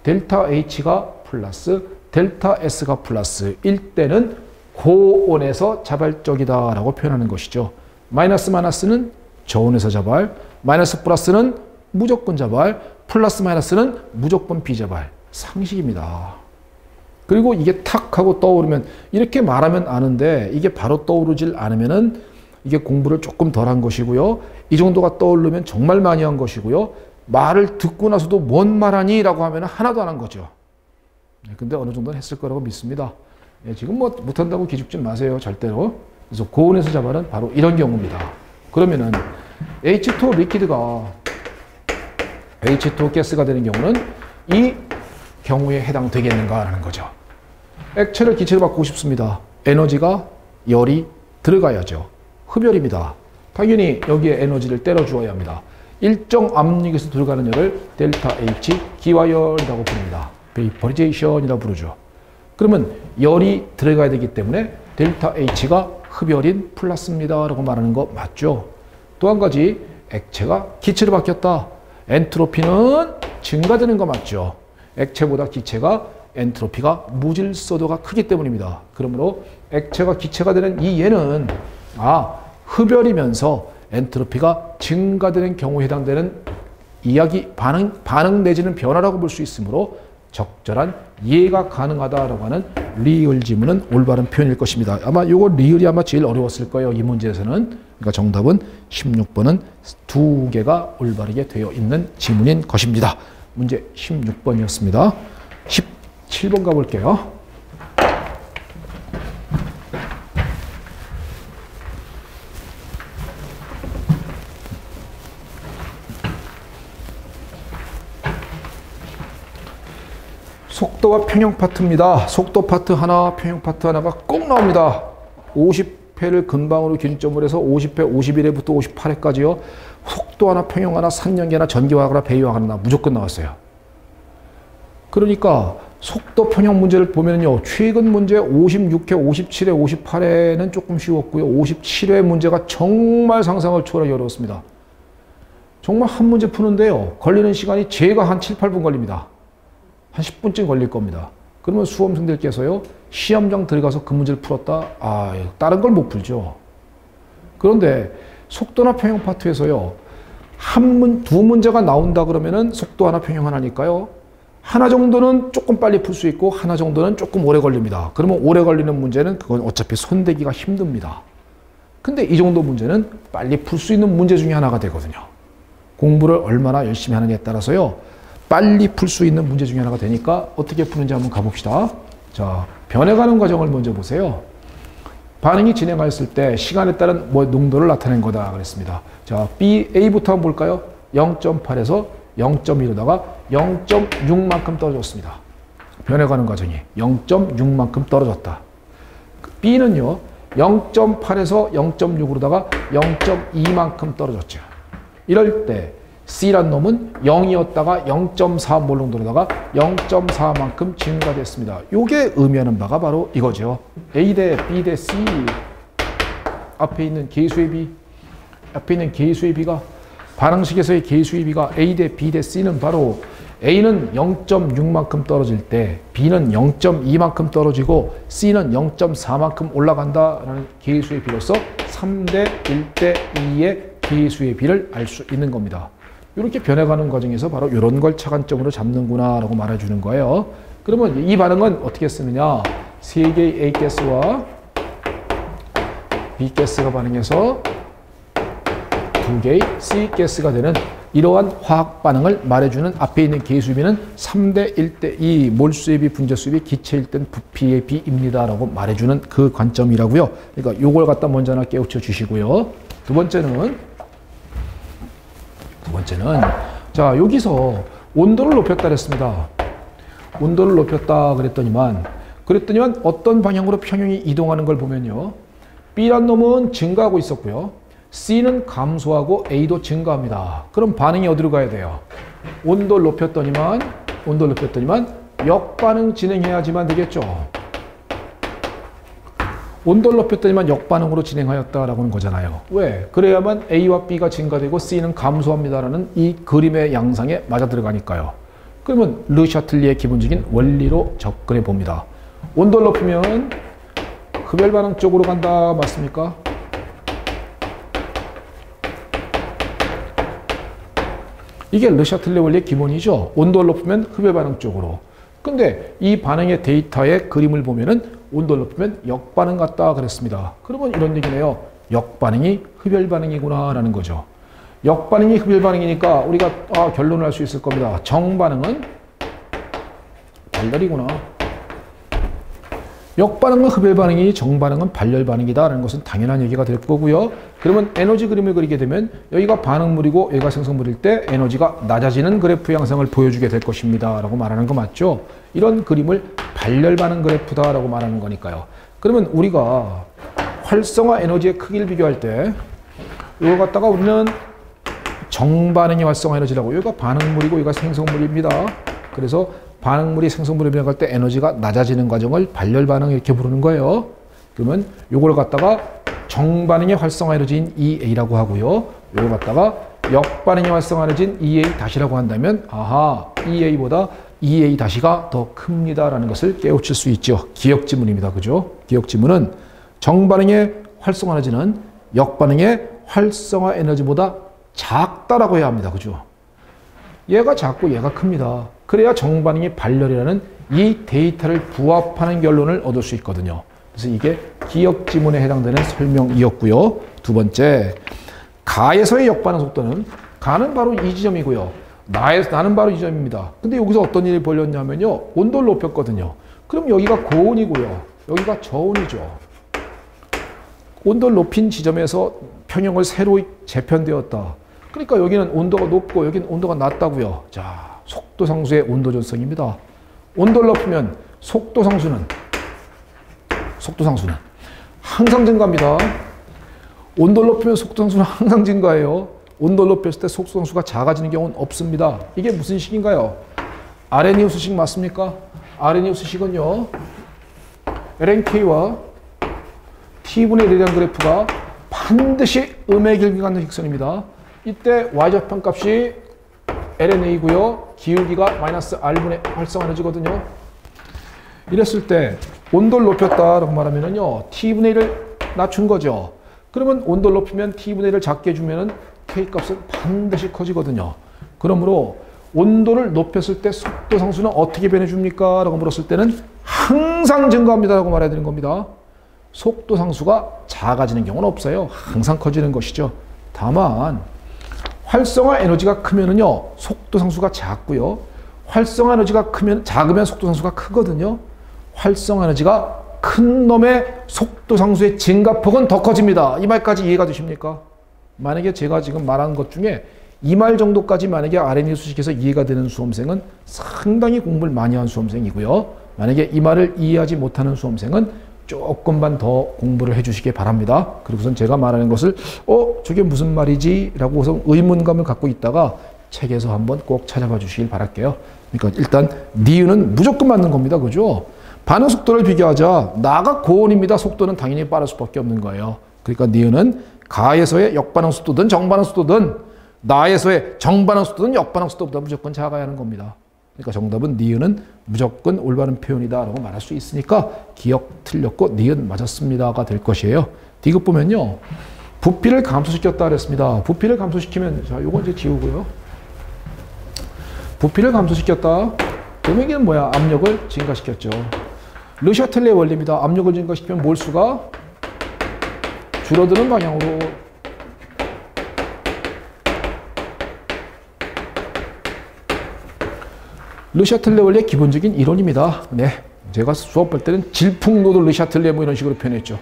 델타 H가 플러스, 델타 S가 플러스일 때는 고온에서 자발적이다 라고 표현하는 것이죠. 마이너스는 저온에서 자발, 마이너스 플러스는 무조건 자발, 플러스 마이너스는 무조건 비자발. 상식입니다. 그리고 이게 탁 하고 떠오르면 이렇게 말하면 아는데 이게 바로 떠오르질 않으면은 이게 공부를 조금 덜 한 것이고요. 이 정도가 떠오르면 정말 많이 한 것이고요. 말을 듣고 나서도 뭔 말하니? 라고 하면 하나도 안 한 거죠. 근데 어느 정도는 했을 거라고 믿습니다. 지금 뭐 못한다고 기죽지 마세요. 절대로. 그래서 고온에서 자발은 바로 이런 경우입니다. 그러면은 H2 리퀴드가 H2 가스가 되는 경우는 이 경우에 해당되겠는가라는 거죠. 액체를 기체로 바꾸고 싶습니다. 에너지가 열이 들어가야죠. 흡열입니다. 당연히 여기에 에너지를 때려 주어야 합니다. 일정 압력에서 들어가는 열을 델타 H 기화열이라고 부릅니다. 베이퍼리제이션이라고 부르죠. 그러면 열이 들어가야 되기 때문에 델타 H가 흡열인 플러스입니다 라고 말하는 거 맞죠? 또 한 가지 액체가 기체로 바뀌었다. 엔트로피는 증가되는 거 맞죠? 액체보다 기체가 엔트로피가 무질서도가 크기 때문입니다. 그러므로 액체가 기체가 되는 이 얘는 흡열이면서 엔트로피가 증가되는 경우에 해당되는 이야기 반응 내지는 변화라고 볼 수 있으므로 적절한 이해가 가능하다라고 하는 리을 지문은 올바른 표현일 것입니다. 아마 요거 리을이 아마 제일 어려웠을 거예요. 이 문제에서는. 그러니까 정답은 16번은 두 개가 올바르게 되어 있는 지문인 것입니다. 문제 16번이었습니다. 17번 가볼게요. 속도와 평형 파트입니다. 속도 파트 하나, 평형 파트 하나가 꼭 나옵니다. 50회를 근방으로 기준점으로 해서 50회, 51회부터 58회까지요. 속도 하나, 평형 하나, 산연계나 전기화학이나 배기화학이나 무조건 나왔어요. 그러니까 속도 평형 문제를 보면요. 최근 문제 56회, 57회, 58회는 조금 쉬웠고요. 57회 문제가 정말 상상을 초월하기 어려웠습니다. 정말 한 문제 푸는데요. 걸리는 시간이 제가 한 7, 8분 걸립니다. 한 10분쯤 걸릴 겁니다. 그러면 수험생들께서요. 시험장 들어가서 그 문제를 풀었다? 다른 걸 못 풀죠. 그런데 속도나 평형 파트에서요. 두 문제가 나온다 그러면은 속도 하나, 평형 하나니까요. 하나 정도는 조금 빨리 풀 수 있고 하나 정도는 조금 오래 걸립니다. 그러면 오래 걸리는 문제는 그건 어차피 손대기가 힘듭니다. 근데 이 정도 문제는 빨리 풀 수 있는 문제 중에 하나가 되거든요. 공부를 얼마나 열심히 하느냐에 따라서요. 빨리 풀 수 있는 문제 중에 하나가 되니까 어떻게 푸는지 한번 가봅시다. 자, 변해가는 과정을 먼저 보세요. 반응이 진행하였을 때 시간에 따른 농도를 나타낸 거다 그랬습니다. 자, A부터 한번 볼까요? 0.8에서 0.1로다가 0.6만큼 떨어졌습니다. 변해가는 과정이 0.6만큼 떨어졌다. B는요, 0.8에서 0.6으로다가 0.2만큼 떨어졌죠. 이럴 때 C란 놈은 0이었다가 0.4몰 정도로다가 0.4만큼 증가됐습니다. 이게 의미하는 바가 바로 이거죠. A 대 B 대 C. 앞에 있는 계수의 B. 앞에 있는 계수의 B가 반응식에서의 계수의 B가 A 대 B 대 C는 바로 A는 0.6만큼 떨어질 때 B는 0.2만큼 떨어지고 C는 0.4만큼 올라간다라는 계수의 B로서 3대 1대 2의 계수의 B를 알 수 있는 겁니다. 이렇게 변해가는 과정에서 바로 이런 걸 차관점으로 잡는구나 라고 말해주는 거예요. 그러면 이 반응은 어떻게 쓰느냐. 세 개의 A가스와 B가스가 반응해서 두 개의 C가스가 되는 이러한 화학 반응을 말해주는 앞에 있는 계수비는 3대 1대 2 몰수의 비, 분자수의 비, 기체일 땐 부피의 비입니다 라고 말해주는 그 관점이라고요. 그러니까 요걸 갖다 먼저 하나 깨우쳐 주시고요. 두 번째는 자, 여기서 온도를 높였다 그랬습니다. 온도를 높였다 그랬더니만 어떤 방향으로 평형이 이동하는 걸 보면요. B란 놈은 증가하고 있었고요. C는 감소하고 A도 증가합니다. 그럼 반응이 어디로 가야 돼요? 온도를 높였더니만 역반응 진행해야지만 되겠죠. 온도를 높였더니만 역반응으로 진행하였다라고 하는 거잖아요. 왜? 그래야만 A와 B가 증가되고 C는 감소합니다라는 이 그림의 양상에 맞아 들어가니까요. 그러면 르샤틀리의 기본적인 원리로 접근해 봅니다. 온도를 높이면 흡열 반응 쪽으로 간다. 맞습니까? 이게 르샤틀리 원리의 기본이죠. 온도를 높이면 흡열 반응 쪽으로. 근데 이 반응의 데이터의 그림을 보면은 온도를 높이면 역반응 같다 그랬습니다. 그러면 이런 얘기네요. 역반응이 흡열 반응이구나 라는 거죠. 역반응이 흡열 반응이니까 우리가 결론을 할 수 있을 겁니다. 정반응은 발열이구나. 역반응은 흡열 반응이니 정반응은 발열 반응이다 라는 것은 당연한 얘기가 될 거고요. 그러면 에너지 그림을 그리게 되면 여기가 반응물이고 여기가 생성물일 때 에너지가 낮아지는 그래프 양상을 보여주게 될 것입니다 라고 말하는 거 맞죠? 이런 그림을 발열 반응 그래프다 라고 말하는 거니까요. 그러면 우리가 활성화 에너지의 크기를 비교할 때 이거 갖다가 우리는 정반응의 활성화 에너지라고, 여기가 반응물이고 여기가 생성물입니다. 그래서 반응물이 생성물에 변할 때 에너지가 낮아지는 과정을 발열 반응 이렇게 부르는 거예요. 그러면 요걸 갖다가 정반응의 활성화 에너지인 EA라고 하고요. 요걸 갖다가 역반응의 활성화 에너지인 EA 다시라고 한다면 EA보다 2a-가 더 큽니다라는 것을 깨우칠 수 있죠. 기역지문입니다. 그죠? 기역지문은 정반응의 활성화 에너지는 역반응의 활성화 에너지보다 작다라고 해야 합니다. 그죠? 얘가 작고 얘가 큽니다. 그래야 정반응의 발열이라는 이 데이터를 부합하는 결론을 얻을 수 있거든요. 그래서 이게 기역지문에 해당되는 설명이었고요. 두 번째, 가에서의 역반응 속도는 가는 바로 이 지점이고요. 나는 바로 이 지점입니다. 근데 여기서 어떤 일이 벌렸냐면요. 온도를 높였거든요. 그럼 여기가 고온이고요. 여기가 저온이죠. 온도를 높인 지점에서 평형을 새로 재편되었다. 그러니까 여기는 온도가 높고 여기는 온도가 낮다고요. 자, 속도 상수의 온도 전성입니다. 온도를 높이면 속도 상수는 항상 증가합니다. 온도를 높이면 속도 상수는 항상 증가해요. 온도를 높였을 때 속도 상수가 작아지는 경우는 없습니다. 이게 무슨 식인가요? 아레니우스식 맞습니까? 아레니우스식은요. LNK와 T분의 1이라는 그래프가 반드시 음의 길기 갖는 직선입니다. 이때 y좌편 값이 LNA고요. 기울기가 마이너스 R분의 활성화 에너지거든요. 이랬을 때 온도를 높였다라고 말하면은요. T분의 1을 낮춘 거죠. 그러면 온도를 높이면 T분의 1을 작게 해주면은 K 값은 반드시 커지거든요. 그러므로 온도를 높였을 때 속도 상수는 어떻게 변해줍니까? 라고 물었을 때는 항상 증가합니다. 라고 말해야 되는 겁니다. 속도 상수가 작아지는 경우는 없어요. 항상 커지는 것이죠. 다만 활성화 에너지가 크면은요. 속도 상수가 작고요. 활성화 에너지가 작으면 속도 상수가 크거든요. 활성화 에너지가 큰 놈의 속도 상수의 증가폭은 더 커집니다. 이 말까지 이해가 되십니까? 만약에 제가 지금 말한 것 중에 이 말 정도까지 만약에 아레니우스식에서 이해가 되는 수험생은 상당히 공부를 많이 한 수험생이고요. 만약에 이 말을 이해하지 못하는 수험생은 조금만 더 공부를 해주시기 바랍니다. 그리고선 제가 말하는 것을 저게 무슨 말이지? 라고 우선 의문감을 갖고 있다가 책에서 한번 꼭 찾아봐 주시길 바랄게요. 그러니까 일단 니은은 무조건 맞는 겁니다. 그죠? 반응 속도를 비교하자. 나가 고온입니다. 속도는 당연히 빠를 수밖에 없는 거예요. 그러니까 니은은 가에서의 역반응 속도든 정반응 속도든 나에서의 정반응 속도든 역반응 속도보다 무조건 작아야 하는 겁니다. 그러니까 정답은 니은은 무조건 올바른 표현이다 라고 말할 수 있으니까 기억 틀렸고 니은 맞았습니다가 될 것이에요. 디귿 보면요. 부피를 감소시켰다 그랬습니다. 부피를 감소시키면 자 요거 이제 지우고요. 부피를 감소시켰다. 그러면 이게 뭐야? 압력을 증가시켰죠. 르샤틀레 원리입니다. 압력을 증가시키면 몰수가 줄어드는 방향으로 르샤틀레 원리의 기본적인 이론입니다. 네, 제가 수업할 때는 질풍노도 르샤틀레 뭐 이런 식으로 표현했죠.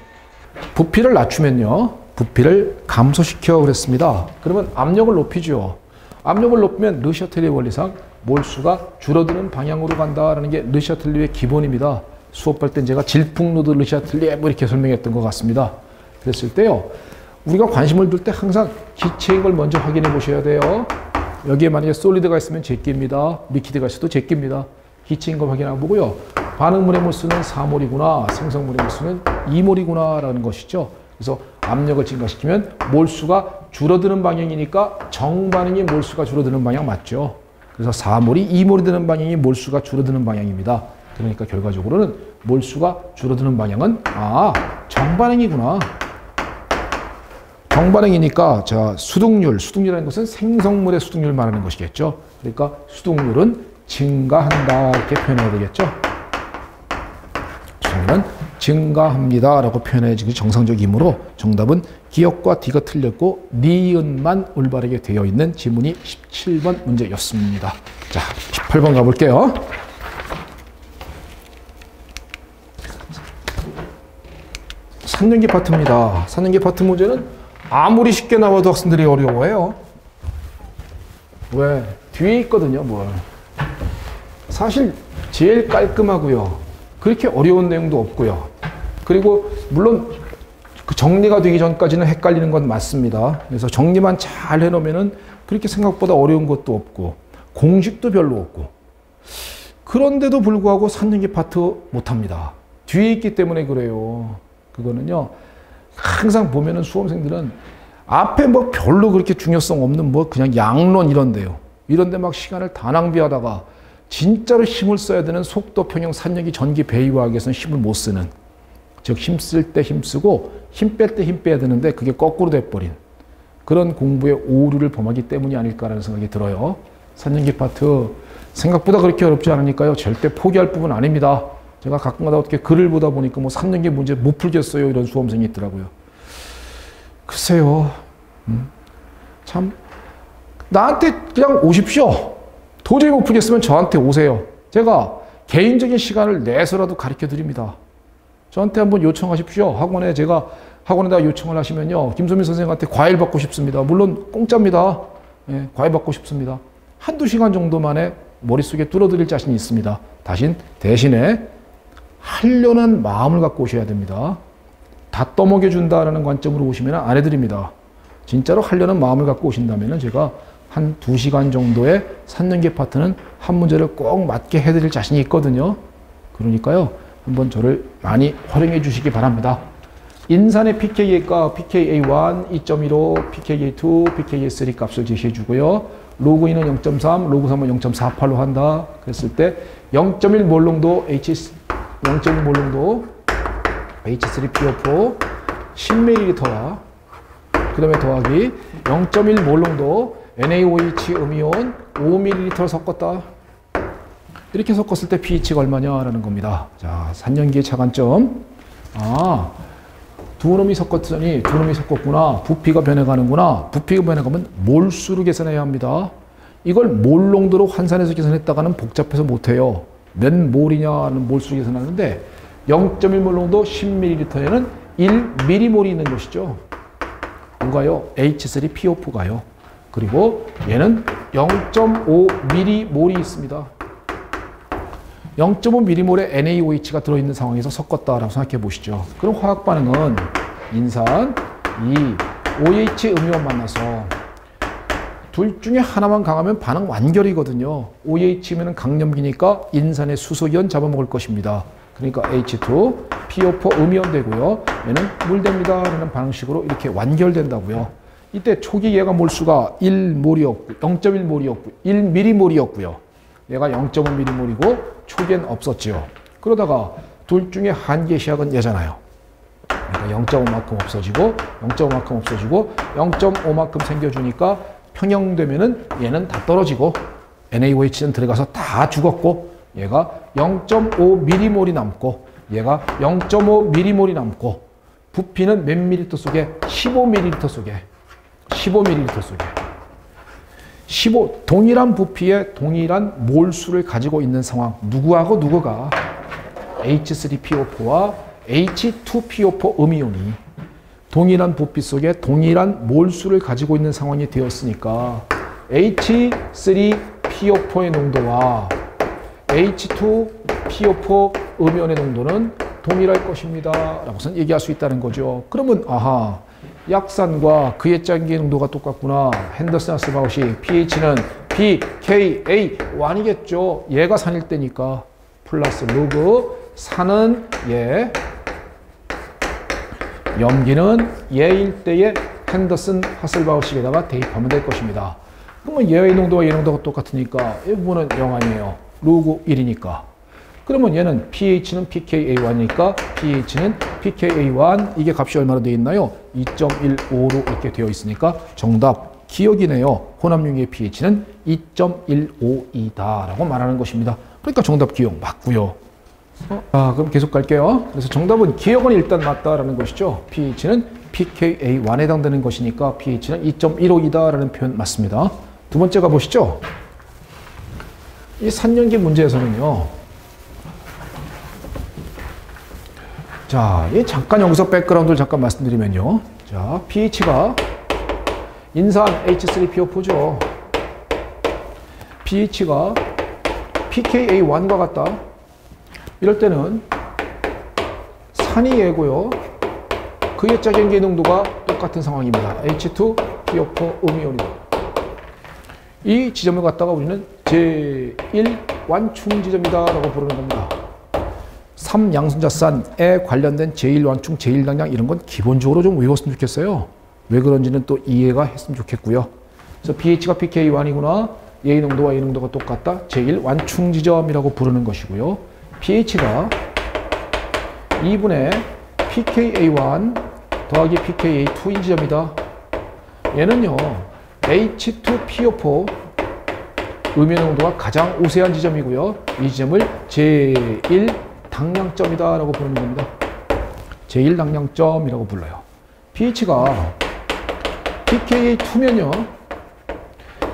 부피를 낮추면요. 부피를 감소시켜 그랬습니다. 그러면 압력을 높이죠. 압력을 높이면 르샤틀레 원리상 몰수가 줄어드는 방향으로 간다라는 게 르샤틀레의 기본입니다. 수업할 땐 제가 질풍노도 르샤틀레 뭐 이렇게 설명했던 것 같습니다. 그랬을 때요. 우리가 관심을 둘 때 항상 기체인 걸 먼저 확인해 보셔야 돼요. 여기에 만약에 솔리드가 있으면 제끼입니다. 리퀴드가 있어도 제끼입니다. 기체인 걸 확인하고 보고요. 반응물의 몰수는 4몰이구나. 생성물의 몰수는 2몰이구나 라는 것이죠. 그래서 압력을 증가시키면 몰수가 줄어드는 방향이니까 정반응이 몰수가 줄어드는 방향 맞죠. 그래서 4몰이 2몰이 되는 방향이 몰수가 줄어드는 방향입니다. 그러니까 결과적으로는 몰수가 줄어드는 방향은 정반응이구나. 정반응이니까 자 수득률이라는 것은 생성물의 수득률을 말하는 것이겠죠. 그러니까 수득률은 증가한다 이렇게 표현해야 되겠죠. 수득률은 증가합니다라고 표현해야지 정상적이므로 정답은 기역과 D가 틀렸고 니은만 올바르게 되어 있는 지문이 17번 문제였습니다. 자 18번 가볼게요. 산연기 파트입니다. 산연기 파트 문제는 아무리 쉽게 나와도 학생들이 어려워해요. 왜? 뒤에 있거든요, 뭘. 사실 제일 깔끔하고요. 그렇게 어려운 내용도 없고요. 그리고 물론 그 정리가 되기 전까지는 헷갈리는 건 맞습니다. 그래서 정리만 잘 해놓으면은 그렇게 생각보다 어려운 것도 없고 공식도 별로 없고 그런데도 불구하고 산연기 파트 못합니다. 뒤에 있기 때문에 그래요. 그거는요. 항상 보면은 수험생들은 앞에 뭐 별로 그렇게 중요성 없는 뭐 그냥 양론 이런데요. 이런데 막 시간을 다 낭비하다가 진짜로 힘을 써야 되는 속도, 평형, 산력이, 전기, 배기과학에서는 힘을 못 쓰는, 즉 힘 쓸 때 힘쓰고 힘 뺄 때 힘 빼야 되는데 그게 거꾸로 돼버린 그런 공부의 오류를 범하기 때문이 아닐까라는 생각이 들어요. 산전기 파트 생각보다 그렇게 어렵지 않으니까요. 절대 포기할 부분 아닙니다. 제가 가끔가다 어떻게 글을 보다 보니까 뭐 산전기 문제 못 풀겠어요 이런 수험생이 있더라고요. 글쎄요. 참 나한테 그냥 오십시오. 도저히 못 풀겠으면 저한테 오세요. 제가 개인적인 시간을 내서라도 가르쳐 드립니다. 저한테 한번 요청하십시오. 학원에다가 요청을 하시면요. 김소민 선생님한테 과일 받고 싶습니다. 물론 공짜입니다. 예, 과일 받고 싶습니다. 한두 시간 정도 만에 머릿속에 뚫어드릴 자신이 있습니다. 대신에 하려는 마음을 갖고 오셔야 됩니다. 다 떠먹여준다라는 관점으로 오시면 안 해드립니다. 진짜로 하려는 마음을 갖고 오신다면 제가 한 2시간 정도의 산전기 파트는 한 문제를 꼭 맞게 해드릴 자신이 있거든요. 그러니까요. 한번 저를 많이 활용해 주시기 바랍니다. 인산의 pKa가 pKa1 2.15, pKa2, pKa3 값을 제시해 주고요. 로그 2는 0.3, 로그 3은 0.48로 한다. 그랬을 때 0.1 몰농도 H3PO4 10ml와 그 다음에 더하기 0.1 몰농도 NaOH 음이온 5ml 섞었다. 이렇게 섞었을 때 pH가 얼마냐라는 겁니다. 자, 산전기의 차관점. 두 놈이 섞었구나. 부피가 변해가는구나. 부피가 변해가면 몰수로 계산해야 합니다. 이걸 몰농도로 환산해서 계산했다가는 복잡해서 못해요. 몇 몰이냐는 몰수로 계산하는데 0.1 몰농도 10ml에는 1mm몰이 있는 것이죠. 뭔가요? H3PO4가요. 그리고 얘는 0.5mm몰이 있습니다. 0.5mm몰의 NaOH가 들어있는 상황에서 섞었다라고 생각해 보시죠. 그럼 화학 반응은 인산, OH 음이온 만나서 둘 중에 하나만 강하면 반응 완결이거든요. OH면 강염기니까 인산의 수소이온 잡아먹을 것입니다. 그러니까 H2, PO4 음이온 되고요. 얘는 물 됩니다. 라는 방식으로 이렇게 완결된다고요. 이때 초기 얘가 몰수가 1몰이었고 0.1몰이었고 1mm몰이었고요. 얘가 0.5mm몰이고 초기엔 없었죠. 그러다가 둘 중에 한계 시약은 얘잖아요. 그러니까 0.5만큼 없어지고 0.5만큼 없어지고 0.5만큼 생겨주니까 평형되면은 얘는 다 떨어지고 NaOH는 들어가서 다 죽었고 얘가 0.5mm몰이 남고 얘가 0.5mm몰이 남고 부피는 몇 밀리리터 속에 15ml 속에 동일한 부피의 동일한 몰수를 가지고 있는 상황. 누구하고 누구가 H3PO4와 H2PO4 음이온이 동일한 부피 속에 동일한 몰수를 가지고 있는 상황이 되었으니까 H3PO4의 농도와 H2PO4 음이온의 농도는 동일할 것입니다. 라고선 얘기할 수 있다는 거죠. 그러면 약산과 그의 짠기의 농도가 똑같구나. 핸더슨 하슬바우시 pH는 pKa1이겠죠. 얘가 산일 때니까 플러스 로그 산은 얘, 염기는 얘일 때의 핸더슨 하슬바우시에다가 대입하면 될 것입니다. 그러면 얘의 농도와 얘 농도가 똑같으니까 이 부분은 0 아니에요. 로그 1이니까. 그러면 얘는 pH는 pKa1이니까 pH는 pKa1 이게 값이 얼마나 되어 있나요? 2.15로 이렇게 되어 있으니까 정답 기억이네요. 혼합용의 pH는 2.15이다 라고 말하는 것입니다. 그러니까 정답 기억 맞고요. 그럼 계속 갈게요. 그래서 정답은 기억은 일단 맞다라는 것이죠. pH는 pKa1에 해당되는 것이니까 pH는 2.15이다 라는 표현 맞습니다. 두 번째 가보시죠. 이 산전기 문제에서는요. 자, 잠깐 여기서 백그라운드를 잠깐 말씀드리면요. 자, pH가 인산 H3PO4죠. pH가 pKa1과 같다. 이럴 때는 산이 얘고요. 그의 짜gen기 농도가 똑같은 상황입니다. H2PO4 음이온이다. 이 지점을 갖다가 우리는 제1 완충 지점이다 라고 부르는 겁니다. 3양순자산에 관련된 제1완충, 제1당량 이런 건 기본적으로 좀 외웠으면 좋겠어요. 왜 그런지는 또 이해가 했으면 좋겠고요. 그래서 pH가 pKa1이구나. 얘의 농도와 얘의 농도가 똑같다. 제1완충 지점이라고 부르는 것이고요. pH가 2분의 pKa1 더하기 pKa2인 지점이다. 얘는요, H2PO4 음이온 농도가 가장 우세한 지점이고요. 이 지점을 제1 당량점이다 라고 부르는 겁니다. 제1 당량점이라고 불러요. pH가 pKa2면요,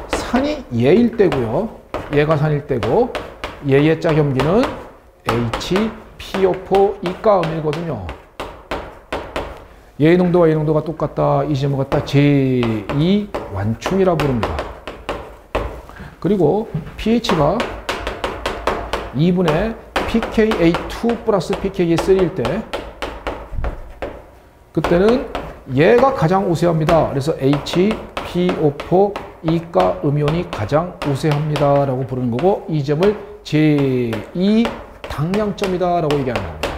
산이 얘일 때고요. 얘가 산일 때고, 얘의 짝염기는 HPO4 이가 음이거든요. 얘의 농도와 얘의 농도가 똑같다. 이 지점을 갖다 제2 완충이라 부릅니다. 그리고 pH가 2분의 pKa2 플러스 pKa3일 때, 그때는 얘가 가장 우세합니다. 그래서 HPO4 이가 음이온이 가장 우세합니다 라고 부르는 거고, 이 점을 제2 당량점이다 라고 얘기하는 겁니다.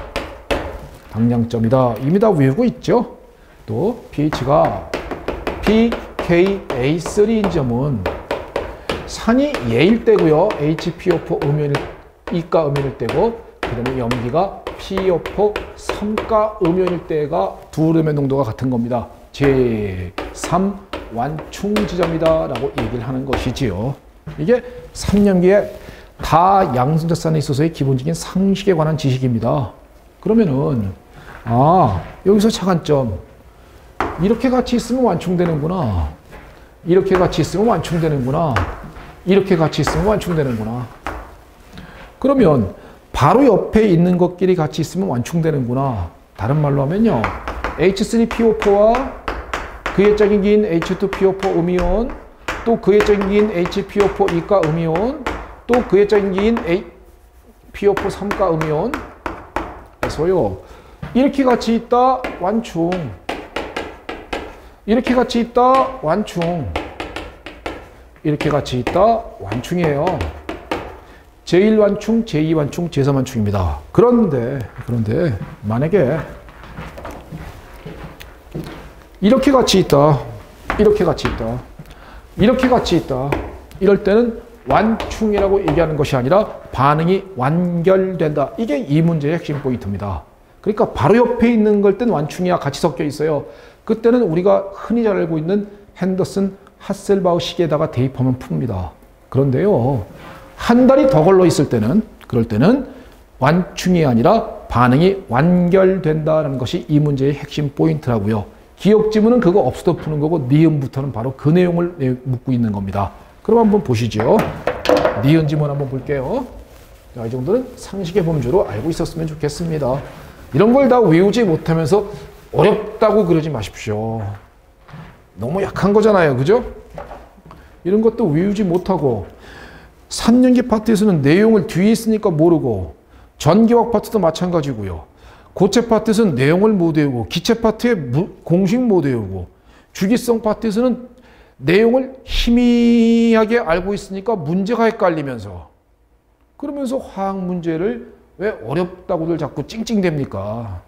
당량점이다. 이미 다 외우고 있죠. 또 pH가 pKa3인 점은 산이 얘일 때고요. HPO4 음이온일, 이가 음이온일 때고, 그 다음에 염기가 PO4 3가 음이온일 때가 두 음의 농도가 같은 겁니다. 제3 완충 지점이다 라고 얘기를 하는 것이지요. 이게 3년기에 다 양성자산에 있어서의 기본적인 상식에 관한 지식입니다. 그러면은 여기서 차관점, 이렇게 같이 있으면 완충되는구나, 이렇게 같이 있으면 완충되는구나, 이렇게 같이 있으면 완충되는구나. 그러면 바로 옆에 있는 것끼리 같이 있으면 완충되는구나. 다른 말로 하면요, H3PO4와 그의 짝인 긴 H2PO4 음이온, 또 그의 짝인 긴 HPO4 이가 음이온, 또 그의 짝인 긴 PO4 3가 음이온. 그래서요, 이렇게 같이 있다 완충, 이렇게 같이 있다 완충, 이렇게 같이 있다 완충이에요. 제1완충, 제2완충, 제3완충입니다. 그런데 만약에 이렇게 같이 있다, 이렇게 같이 있다, 이렇게 같이 있다, 이럴 때는 완충이라고 얘기하는 것이 아니라 반응이 완결된다. 이게 이 문제의 핵심 포인트입니다. 그러니까 바로 옆에 있는 걸 땐 완충이야 같이 섞여 있어요. 그때는 우리가 흔히 잘 알고 있는 핸더슨 하셀바우 식에다가 대입하면 풉니다. 그런데요, 한 달이 더 걸러 있을 때는, 그럴 때는 완충이 아니라 반응이 완결된다는 것이 이 문제의 핵심 포인트라고요. 기억 지문은 그거 없어도 푸는 거고, 니은부터는 바로 그 내용을 묻고 있는 겁니다. 그럼 한번 보시죠. 니은 지문 한번 볼게요. 자, 이 정도는 상식의 범주로 알고 있었으면 좋겠습니다. 이런 걸 다 외우지 못하면서 어렵다고 그러지 마십시오. 너무 약한 거잖아요. 그죠? 이런 것도 외우지 못하고, 3년기 파트에서는 내용을 뒤에 있으니까 모르고, 전기화학 파트도 마찬가지고요. 고체 파트에서는 내용을 못 외우고, 기체 파트에 공식 못 외우고, 주기성 파트에서는 내용을 희미하게 알고 있으니까 문제가 헷갈리면서, 그러면서 화학 문제를 왜 어렵다고들 자꾸 찡찡댑니까?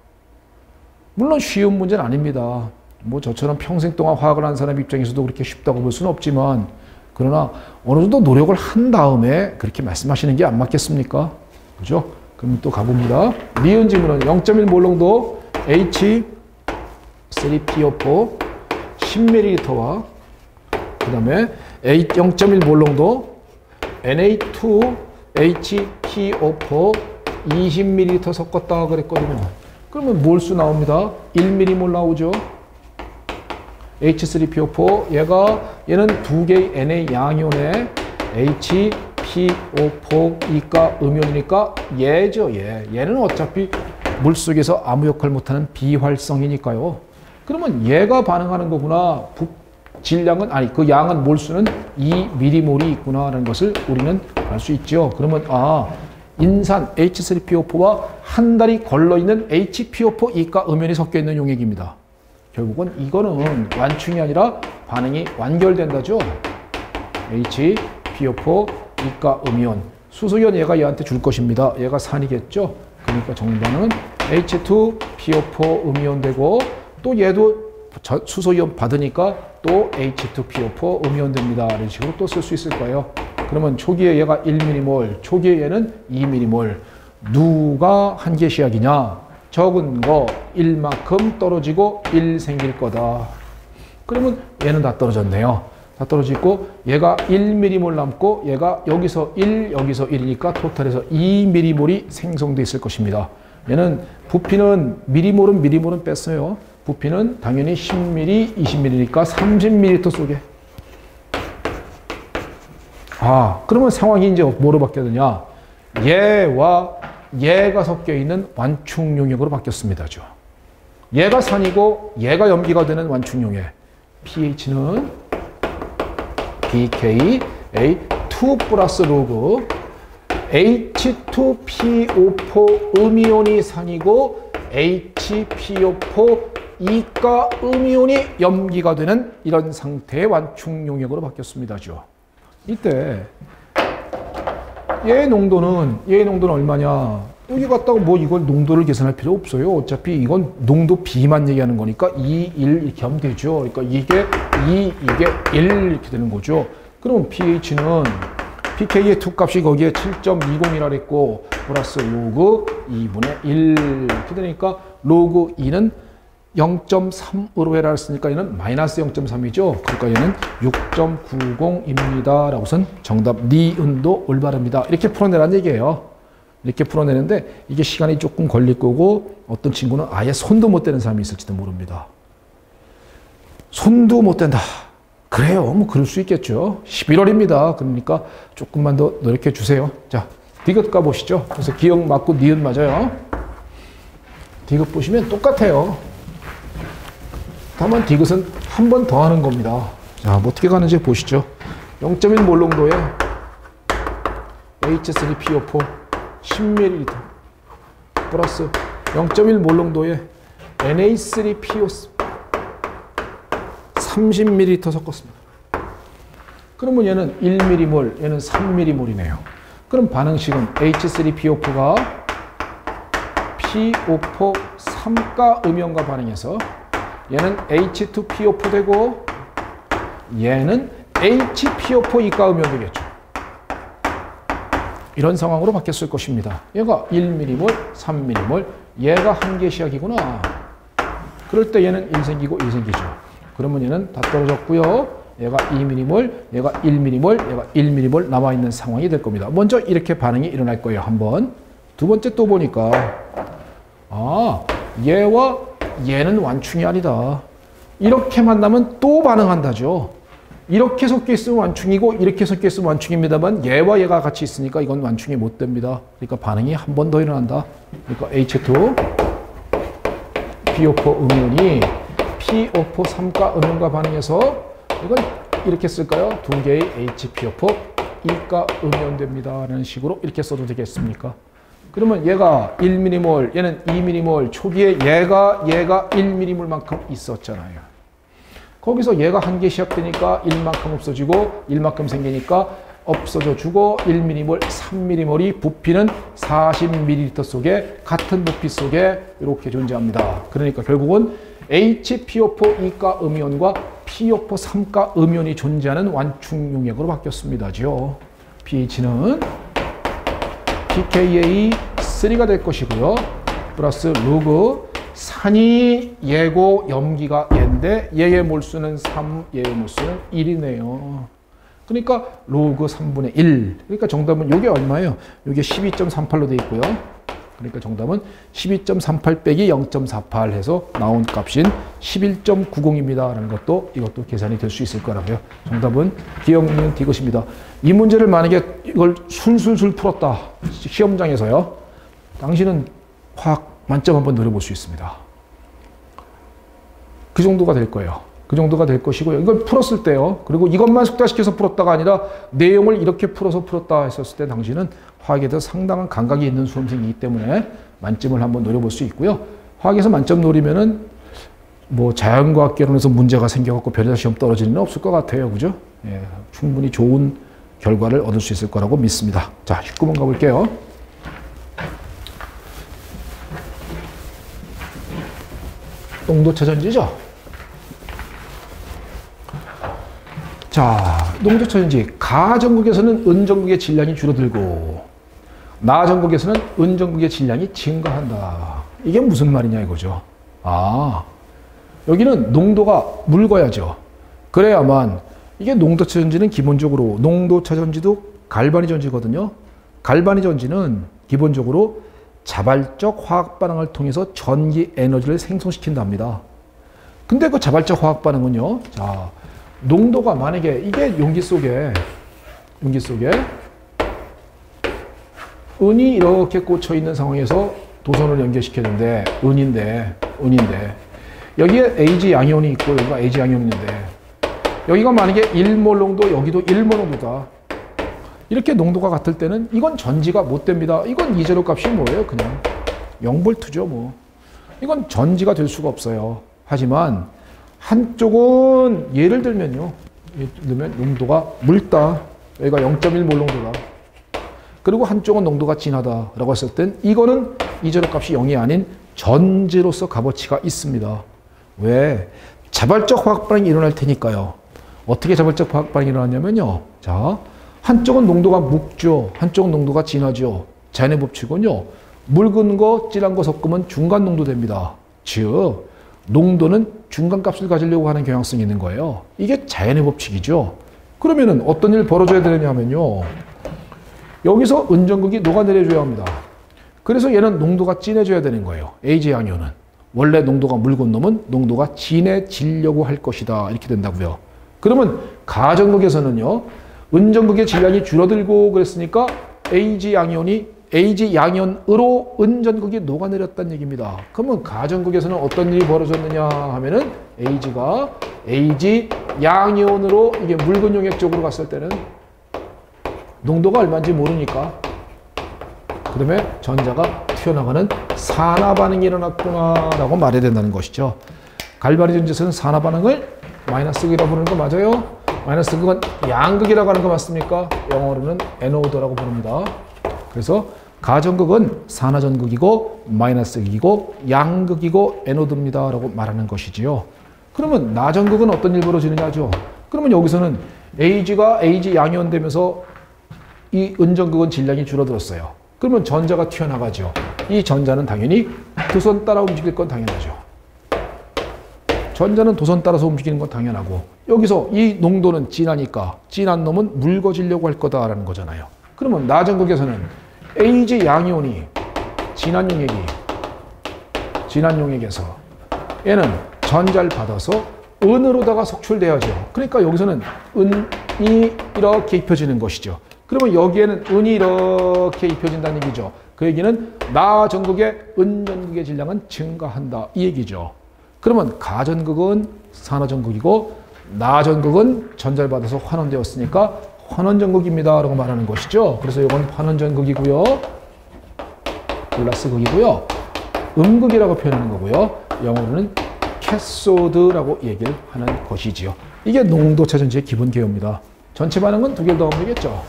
물론 쉬운 문제는 아닙니다. 뭐 저처럼 평생 동안 화학을 한 사람 입장에서도 그렇게 쉽다고 볼 수는 없지만, 그러나 어느 정도 노력을 한 다음에 그렇게 말씀하시는 게 안 맞겠습니까? 그죠? 그럼 또 가봅니다. 니은 지문은 0.1 몰농도 H3PO4 10ml와 그 다음에 0.1 몰농도 Na2HPO4 20ml 섞었다 그랬거든요. 그러면 몰수 나옵니다. 1mm몰 나오죠. H3PO4 얘는 두 개의 Na 양이온에 HPO4 이가 음이온이니까 얘죠. 얘는 어차피 물속에서 아무 역할 못하는 비활성이니까요. 그러면 얘가 반응하는 거구나. 질량은 그 양은 몰수는 2mm몰이 있구나라는 것을 우리는 알 수 있죠. 그러면 인산 H3PO4와 한 달이 걸러 있는 HPO4 이가 음이온이 섞여 있는 용액입니다. 결국은 이거는 완충이 아니라 반응이 완결된다죠. HPO4 이가 음이온. 수소이온 얘가 얘한테 줄 것입니다. 얘가 산이겠죠. 그러니까 정반응은 H2PO4 음이온 되고, 또 얘도 수소이온 받으니까 또 H2PO4 음이온 됩니다. 이런 식으로 또 쓸 수 있을 거예요. 그러면 초기에 얘가 1mm몰, 초기에 얘는 2mm몰. 누가 한계시약이냐? 적은 거 1만큼 떨어지고 1 생길 거다. 그러면 얘는 다 떨어졌네요. 다 떨어지고 얘가 1mm몰 남고 얘가 여기서 1, 여기서 1이니까 토탈에서 2mm몰이 생성돼 있을 것입니다. 얘는 부피는 미리몰은 뺐어요. 부피는 당연히 10mm, 20mm니까 30ml 속에. 그러면 상황이 이제 뭐로 바뀌었느냐? 얘와 얘가 섞여 있는 완충 용액으로 바뀌었습니다. 얘가 산이고 얘가 염기가 되는 완충 용액. pH는 pKa2 플러스 로그 H2PO4 음이온이 산이고 HPO4 이가 음이온이 염기가 되는 이런 상태의 완충 용액으로 바뀌었습니다. 이때 얘 농도는 얼마냐? 여기 갖다가 뭐 이걸 농도를 계산할 필요 없어요. 어차피 이건 농도 B만 얘기하는 거니까 2, 1 이렇게 하면 되죠. 그러니까 이게 2, 이게 1 이렇게 되는 거죠. 그럼 pH는 pK의 2 값이 거기에 7.20이라 그랬고 플러스 로그 2분의 1 이렇게 되니까 로그 2는 0.3으로 해라 했으니까 얘는 마이너스 0.3이죠. 그러니까 얘는 6.90입니다. 라고선 정답 니은도 올바릅니다. 이렇게 풀어내라는 얘기예요. 이렇게 풀어내는데 이게 시간이 조금 걸릴 거고 어떤 친구는 아예 손도 못 대는 사람이 있을지도 모릅니다. 손도 못 댄다. 그래요. 뭐 그럴 수 있겠죠. 11월입니다. 그러니까 조금만 더 노력해 주세요. 자, 디귿 가보시죠. 그래서 기억 맞고 니은 맞아요. 디귿 보시면 똑같아요. 다만 디귿은 한 번 더 하는 겁니다. 자, 뭐 어떻게 가는지 보시죠. 0.1 몰농도에 H3PO4 10ml 플러스 0.1 몰농도에 Na3PO 30ml 섞었습니다. 그러면 얘는 1mm몰, 얘는 3mm몰이네요. 그럼 반응식은 H3PO4가 PO4 3가 음이온과 반응해서 얘는 H2PO4 되고 얘는 HPO4 이가 음이온 되겠죠. 이런 상황으로 바뀌었을 것입니다. 얘가 1mm몰, 3mm몰, 얘가 한계시약이구나. 그럴 때 얘는 1 생기고 1 생기죠. 그러면 얘는 다 떨어졌고요. 얘가 2mm몰, 얘가 1mm몰, 얘가 1mm몰 남아있는 상황이 될 겁니다. 먼저 이렇게 반응이 일어날 거예요. 한 번. 두 번째 또 보니까 얘와 얘는 완충이 아니다. 이렇게 만나면 또 반응한다죠. 이렇게 섞여 있으면 완충이고 이렇게 섞여 있으면 완충입니다만 얘와 얘가 같이 있으니까 이건 완충이 못 됩니다. 그러니까 반응이 한 번 더 일어난다. 그러니까 H2 PO4 음이온이 PO4 3가 음이온과 반응해서 이건 이렇게 쓸까요? 두 개의 HPO4 2가 음이온 됩니다. 라는 식으로 이렇게 써도 되겠습니까? 그러면 얘가 1mm몰, 얘는 2mm몰, 초기에 얘가 1mm몰만큼 있었잖아요. 거기서 얘가 한계 시작되니까 1만큼 없어지고 1만큼 생기니까 없어져 주고 1mm몰, 3mm몰이 부피는 40ml 속에 같은 부피 속에 이렇게 존재합니다. 그러니까 결국은 HPO4 이가 음이온과 PO4 3가 음이온이 존재하는 완충 용액으로 바뀌었습니다. pH는 pKa3가 될 것이고요. 플러스 로그 산이 얘고 염기가 얘인데 얘의 몰수는 3, 얘의 몰수는 1이네요. 그러니까 로그 3분의 1. 그러니까 정답은 이게 얼마예요? 이게 12.38로 되어 있고요. 그러니까 정답은 12.38 빼기 0.48 해서 나온 값인 11.90입니다. 라는 것도 이것도 계산이 될 수 있을 거라고요. 정답은 기억니은 디귿입니다. 이 문제를 만약에 이걸 술술술 풀었다. 시험장에서요. 당신은 화학 만점 한번 노려볼 수 있습니다. 그 정도가 될 거예요. 그 정도가 될 것이고요. 이걸 풀었을 때요. 그리고 이것만 숙달시켜서 풀었다가 아니라 내용을 이렇게 풀어서 풀었다 했었을 때 당신은 화학에 대해서 상당한 감각이 있는 수험생이기 때문에 만점을 한번 노려볼 수 있고요. 화학에서 만점 노리면은 뭐 자연과학개론에서 문제가 생겨갖고 별에다 시험 떨어지는 건 없을 것 같아요. 그죠? 예, 충분히 좋은 결과를 얻을 수 있을 거라고 믿습니다. 자, 19번 가볼게요. 농도 차전지죠. 자, 농도차 전지. 가전극에서는 은전극의 질량이 줄어들고 나전극에서는 은전극의 질량이 증가한다. 이게 무슨 말이냐 이거죠. 아, 여기는 농도가 묽어야죠. 그래야만 이게 농도차 전지는 기본적으로 농도차 전지도 갈바니 전지거든요. 갈바니 전지는 기본적으로 자발적 화학 반응을 통해서 전기 에너지를 생성시킨답니다. 근데 그 자발적 화학 반응은요. 자, 농도가 만약에 이게 용기 속에 은이 이렇게 꽂혀 있는 상황에서 도선을 연결시켰는데 은인데 여기에 Ag 양이온이 있고 여기가 Ag 양이온이 있는데 여기가 만약에 1몰 농도 여기도 1몰 농도다. 이렇게 농도가 같을 때는 이건 전지가 못 됩니다. 이건 이제로 값이 뭐예요? 그냥 0V죠 뭐. 이건 전지가 될 수가 없어요. 하지만 한쪽은 예를 들면 농도가 묽다. 여기가 0.1몰 농도다. 그리고 한쪽은 농도가 진하다라고 했을 땐 이거는 이제로 값이 0이 아닌 전지로서 값어치가 있습니다. 왜? 자발적 화학 반응이 일어날 테니까요. 어떻게 자발적 화학 반응이 일어나냐면요. 자, 한쪽은 농도가 묽죠. 한쪽은 농도가 진하죠. 자연의 법칙은요. 묽은 거, 진한 거 섞으면 중간 농도 됩니다. 즉, 농도는 중간값을 가지려고 하는 경향성이 있는 거예요. 이게 자연의 법칙이죠. 그러면은 어떤 일 벌어져야 되느냐 하면요. 여기서 은전극이 녹아내려줘야 합니다. 그래서 얘는 농도가 진해져야 되는 거예요. Ag 양이온은. 원래 농도가 묽은 놈은 농도가 진해지려고 할 것이다. 이렇게 된다고요. 그러면 가전극에서는요. 은전극의 질량이 줄어들고 그랬으니까 Ag 양이온으로 은전극이 녹아내렸다는 얘기입니다. 그러면 가전극에서는 어떤 일이 벌어졌느냐 하면은 Ag가 Ag 양이온으로 이게 묽은 용액 쪽으로 갔을 때는 농도가 얼마인지 모르니까 그다음에 전자가 튀어나가는 산화 반응이 일어났구나라고 말해야 된다는 것이죠. 갈바니 전지에서는 산화 반응을 마이너스 극이라고 부르는 거 맞아요? 마이너스 극은 양극이라고 하는 거 맞습니까? 영어로는 에노드라고 부릅니다. 그래서 가전극은 산화전극이고 마이너스 극이고 양극이고 에노드입니다 라고 말하는 것이지요. 그러면 나전극은 어떤 일 벌어지느냐죠. 그러면 여기서는 Ag가 Ag 양이온 되면서 이 은전극은 질량이 줄어들었어요. 그러면 전자가 튀어나가죠. 이 전자는 당연히 도선 따라 움직일 건 당연하죠. 전자는 도선 따라서 움직이는 건 당연하고 여기서 이 농도는 진하니까 진한 놈은 묽어지려고 할 거다라는 거잖아요. 그러면 나전극에서는 Ag 양이온이 진한 용액에서 얘는 전자를 받아서 은으로다가 속출돼야죠. 그러니까 여기서는 은이 이렇게 입혀지는 것이죠. 그러면 여기에는 은이 이렇게 입혀진다는 얘기죠. 그 얘기는 나전극의 은전극의 질량은 증가한다 이 얘기죠. 그러면 가전극은 산화전극이고 나전극은 전자를 받아서 환원되었으니까 환원전극입니다 라고 말하는 것이죠. 그래서 이건 환원전극이고요. 플러스 극이고요. 음극이라고 표현하는 거고요. 영어로는 캐소드라고 얘기를 하는 것이지요. 이게 농도차 전지의 기본 개요입니다. 전체 반응은 두 개를 더하면 되겠죠.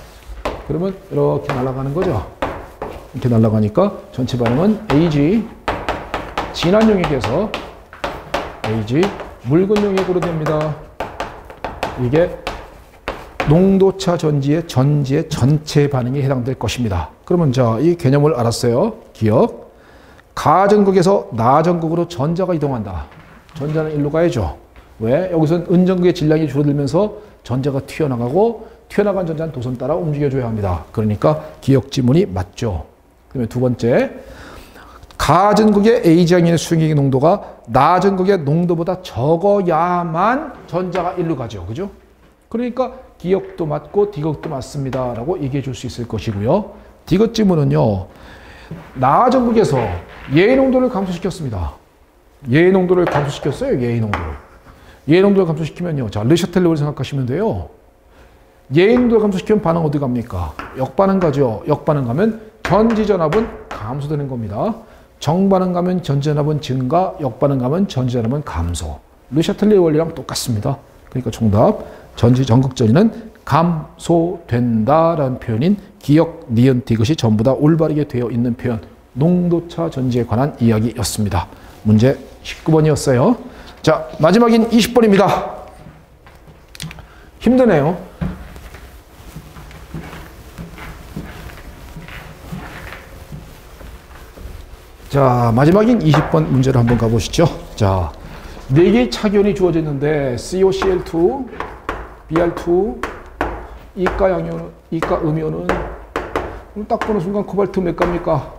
그러면 이렇게 날아가는 거죠. 이렇게 날아가니까 전체 반응은 Ag 진한 용액에서 Ag 묽은 용액으로 됩니다. 이게 농도차 전지의 전체 반응에 해당될 것입니다. 그러면 자, 이 개념을 알았어요. 기억. 가전극에서 나전극으로 전자가 이동한다. 전자는 일로 가야죠. 왜? 여기서는 은전극의 질량이 줄어들면서 전자가 튀어나가고 튀어나간 전자는 도선 따라 움직여줘야 합니다. 그러니까 기억 지문이 맞죠. 그다음에 두 번째, 가전극의 Ag 양이온의 수용액의 농도가 나전극의 농도보다 적어야만 전자가 일로 가죠. 그죠? 그러니까 기억도 맞고 디귿도 맞습니다. 라고 얘기해 줄 수 있을 것이고요. 디귿 지문은요. 나전극에서 예의 농도를 감소시켰습니다. 예의 농도를 감소시켰어요. 예의 농도를 감소시키면요. 자, 르샤텔레를 생각하시면 돼요. 예의 농도를 감소시키면 반응 어디 갑니까? 역반응 가죠. 역반응 가면 전지전압은 감소되는 겁니다. 정반응 가면 전지전압은 증가, 역반응 가면 전지전압은 감소. 르샤텔레 원리랑 똑같습니다. 그러니까 정답, 전극전이는 감소된다라는 표현인 기억, 니은, 디귿이 전부 다 올바르게 되어 있는 표현, 농도차 전지에 관한 이야기였습니다. 문제 19번이었어요. 자, 마지막인 20번입니다. 힘드네요. 자, 마지막인 20번 문제로 한번 가보시죠. 자, 4개의 착이온이 주어졌는데 COCl2, Br2, 이가 양이온, 이가 음이온은 딱 보는 순간 코발트 몇 가입니까?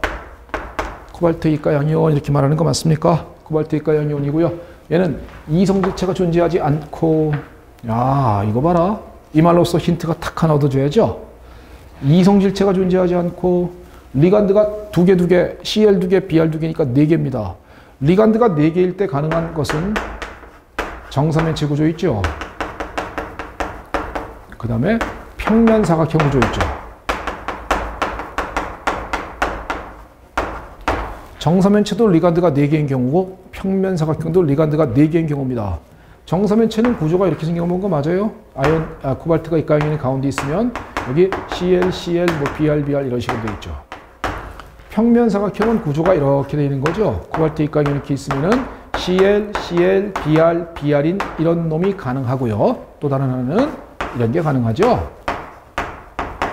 코발트 이가 양이온 이렇게 말하는 거 맞습니까? 코발트 이가 양이온이고요. 얘는 이성질체가 존재하지 않고, 야, 이거 봐라. 이 말로써 힌트가 탁 하나 얻어줘야죠. 이성질체가 존재하지 않고 리간드가 2개, Cl 2개, Br 2개니까 4개입니다. 리간드가 4개일 때 가능한 것은 정사면체 구조 있죠. 그 다음에 평면사각형 구조 있죠. 정사면체도 리간드가 4개인 경우고 평면사각형도 리간드가 4개인 경우입니다. 정사면체는 구조가 이렇게 생겨본 거 맞아요? 코발트가 이가이온이 가운데 있으면 여기 Cl, Cl, Br, Br 이런 식으로 되어 있죠. 평면사각형은 구조가 이렇게 되어 있는 거죠. 코발트 이가이온이 이렇게 있으면은 Cl, Cl, Br, Br인 이런 놈이 가능하고요. 또 다른 하나는 이런 게 가능하죠.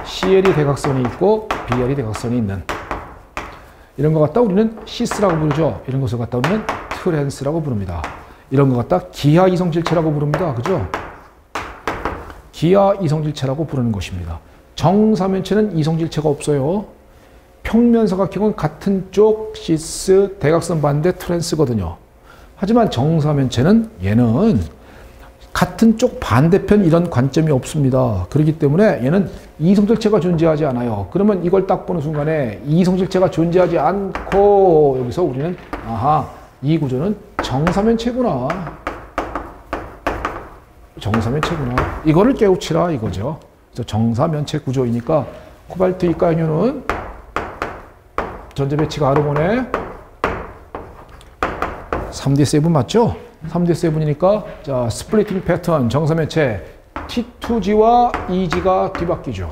CL이 대각선이 있고 Br이 대각선이 있는 이런 것 갖다 우리는 시스라고 부르죠. 이런 것을 갖다 우리는 트랜스라고 부릅니다. 이런 것 갖다 기하 이성질체라고 부릅니다. 그죠? 기하 이성질체라고 부르는 것입니다. 정사면체는 이성질체가 없어요. 평면사각형은 같은 쪽 시스 대각선 반대 트랜스거든요. 하지만 정사면체는 얘는 같은 쪽 반대편 이런 관점이 없습니다. 그렇기 때문에 얘는 이성질체가 존재하지 않아요. 그러면 이걸 딱 보는 순간에 이성질체가 존재하지 않고 여기서 우리는 아하, 이 구조는 정사면체구나. 정사면체구나. 이거를 깨우치라 이거죠. 그래서 정사면체 구조이니까 코발트 이가이온은 전자 배치가 아르곤에 3D7 맞죠? 3D7이니까 자, 스플리팅 패턴 정사면체 T2G와 EG가 뒤바뀌죠.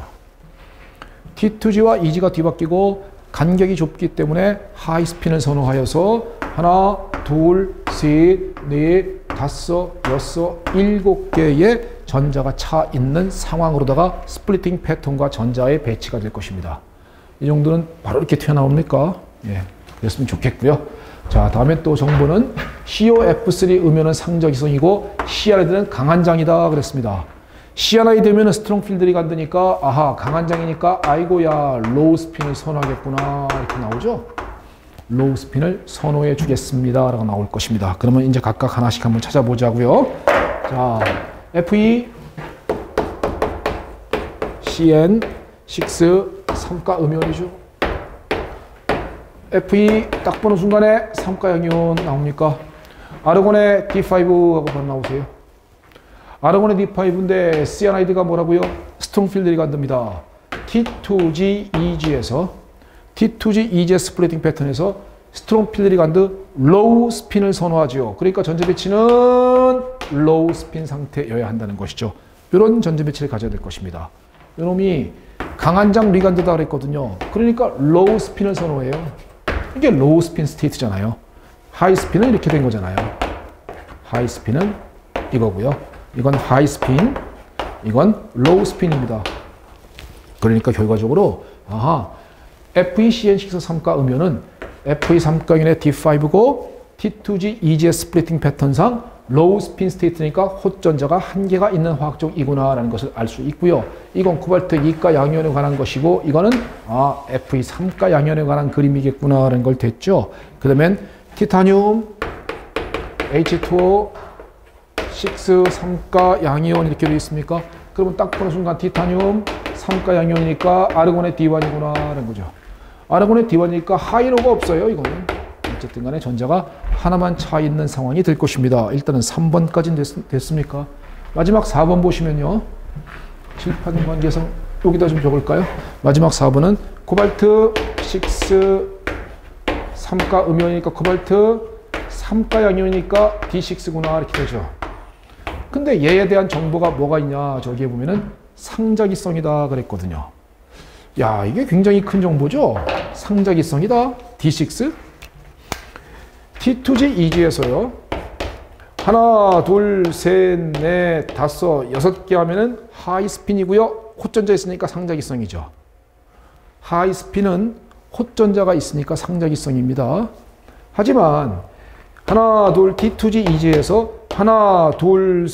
T2G와 EG가 뒤바뀌고 간격이 좁기 때문에 하이스핀을 선호하여서 하나, 둘, 셋, 넷, 다섯, 여섯, 7개의 전자가 차 있는 상황으로다가 스플리팅 패턴과 전자의 배치가 될 것입니다. 이 정도는 바로 이렇게 튀어나옵니까? 예, 그랬으면 좋겠고요. 자, 다음에 또 정보는 COF3 음연은 상적이성이고 CRID는 강한 장이다 그랬습니다. CRI 되면 스트롱 필드 리간드니까 아하, 강한 장이니까 아이고야 로우 스핀을 선호하겠구나 이렇게 나오죠. 로우 스핀을 선호해 주겠습니다 라고 나올 것입니다. 그러면 이제 각각 하나씩 한번 찾아보자고요. 자, Fe, CN, 6 3가 음연이죠. Fe 딱 보는 순간에 3가 양이온 나옵니까? 아르곤의 D5하고 바로 나오세요. 아르곤의 D5인데 CNID가 뭐라고요? 스트롱 필드 리간드입니다. T2G, EG에서 T2G, EG 스플리팅 패턴에서 스트롱 필드 리간드 로우 스핀을 선호하죠. 그러니까 전자 배치는 로우 스핀 상태여야 한다는 것이죠. 이런 전자 배치를 가져야 될 것입니다. 이놈이 강한 장 리간드다 그랬거든요. 그러니까 로우 스핀을 선호해요. 이게 로우 스핀 스테이트잖아요. 하이 스핀은 이렇게 된 거잖아요. 하이 스핀은 이거고요. 이건 하이 스핀, 이건 로우 스핀입니다. 그러니까 결과적으로 아하, FeCN6 3가 음연은 Fe3가윤의 D5고 T2G EG의 스플리팅 패턴상 로우 스핀 스테이트니까 헛전자가 한 개가 있는 화학적이구나 라는 것을 알 수 있고요. 이건 코발트 2가 양이온에 관한 것이고 이거는 Fe3가 양이온에 관한 그림이겠구나 라는 걸 됐죠. 그 다음엔 티타늄 H2O 6 3가 양이온 이렇게 되어 있습니까? 그러면 딱 보는 순간 티타늄 3가 양이온이니까 아르곤의 D1이구나 라는 거죠. 아르곤의 D1이니까 하이로가 없어요. 이거는 어쨌든 간에 전자가 하나만 차 있는 상황이 될 것입니다. 일단은 3번까지는 됐습니까? 마지막 4번 보시면요. 칠판 관계성 여기다 좀 적을까요? 마지막 4번은 코발트 6 3가 음이온이니까 코발트 3가 양이온이니까 D6구나 이렇게 되죠. 근데 얘에 대한 정보가 뭐가 있냐? 저기에 보면은 상자기성이다 그랬거든요. 야, 이게 굉장히 큰 정보죠? 상자기성이다. D6. T2G EG에서요. 하나, 둘, 셋, 넷, 다섯, 6개 하면은 하이스핀이고요. 콧전자 있으니까 상자기성이죠. 하이스핀은 콧전자가 있으니까 상자기성입니다. 하지만 하나, 둘, D2G, EG에서 하나, 둘,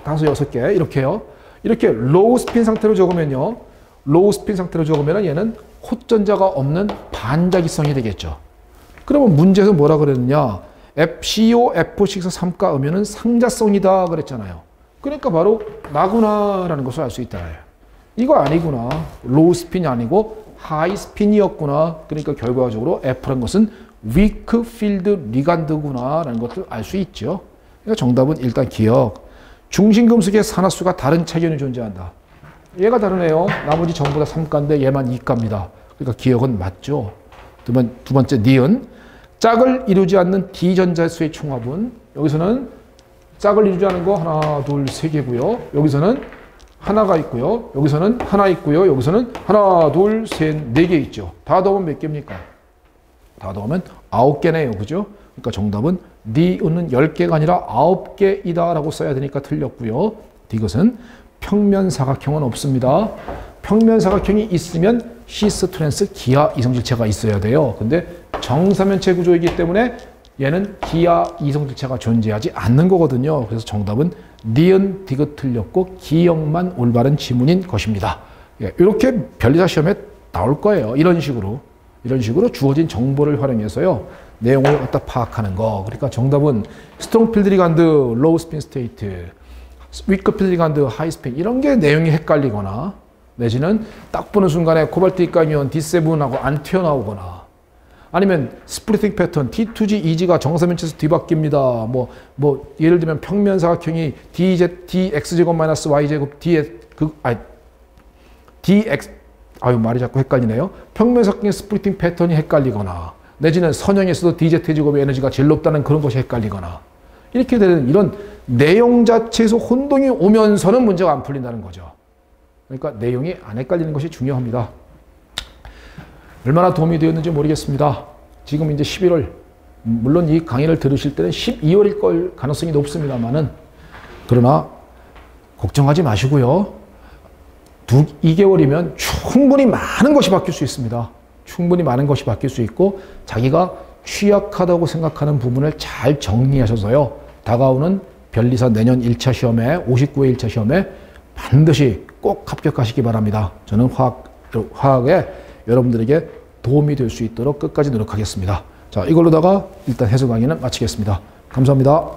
다섯, 6개 이렇게요. 이렇게 로우 스핀 상태로 적으면요. 로우 스핀 상태로 적으면 얘는 콧전자가 없는 반자기성이 되겠죠. 그러면 문제에서 뭐라 그랬느냐. FCO, F6, 3가 음면은 상자성이다 그랬잖아요. 그러니까 바로 나구나라는 것을 알 수 있다. 이거 아니구나. 로우 스핀이 아니고 하이 스핀이었구나. 그러니까 결과적으로 F라는 것은 위크 필드 리간드구나 라는 것을 알 수 있죠. 그러니까 정답은 일단 기억. 중심금속의 산화수가 다른 체견이 존재한다. 얘가 다르네요. 나머지 전부 다 3가인데 얘만 2가입니다. 그러니까 기억은 맞죠. 두 번째 니은. 짝을 이루지 않는 D전자수의 총합은 여기서는 짝을 이루지 않는 거 하나, 둘, 3개고요. 여기서는 하나가 있고요. 여기서는 하나 있고요. 여기서는 하나, 둘, 셋, 4개 있죠. 다 더하면 몇 개입니까? 다 더하면 9개네요. 그죠? 그러니까 정답은 니은은 10개가 아니라 9개이다 라고 써야 되니까 틀렸고요. 이것은 평면사각형은 없습니다. 평면사각형이 있으면 시스 트랜스 기하 이성질체가 있어야 돼요. 근데 정사면체 구조이기 때문에 얘는 기하 이성질체가 존재하지 않는 거거든요. 그래서 정답은 니은, 디귿 틀렸고 기역만 올바른 지문인 것입니다. 예, 이렇게 변리사 시험에 나올 거예요. 이런 식으로 주어진 정보를 활용해서요. 내용을 갖다 파악하는 거. 그러니까 정답은 스트롱 필드 리간드, 로우 스핀 스테이트, 위크 필드 리간드, 하이 스핀 이런 게 내용이 헷갈리거나 내지는 딱 보는 순간에 코발트 입각이온 D7하고 안 튀어나오거나 아니면 스플리팅 패턴 T2G, EG가 정사면체에서 뒤바뀝니다. 뭐 예를 들면 평면사각형이 DX제곱 마이너스 Y제곱 DX 말이 자꾸 헷갈리네요. 평면사각형의 스플리팅 패턴이 헷갈리거나 내지는 선형에서도 DZ제곱의 에너지가 제일 높다는 그런 것이 헷갈리거나 이렇게 되는 이런 내용 자체에서 혼동이 오면서는 문제가 안 풀린다는 거죠. 그러니까 내용이 안 헷갈리는 것이 중요합니다. 얼마나 도움이 되었는지 모르겠습니다. 지금 이제 11월, 물론 이 강의를 들으실 때는 12월일 걸 가능성이 높습니다만은 그러나 걱정하지 마시고요. 2개월이면 충분히 많은 것이 바뀔 수 있습니다. 충분히 많은 것이 바뀔 수 있고 자기가 취약하다고 생각하는 부분을 잘 정리하셔서요. 다가오는 변리사 내년 1차 시험에 59회 1차 시험에 반드시 꼭 합격하시기 바랍니다. 저는 화학에 여러분들에게 도움이 될 수 있도록 끝까지 노력하겠습니다. 자, 이걸로다가 일단 해설 강의는 마치겠습니다. 감사합니다.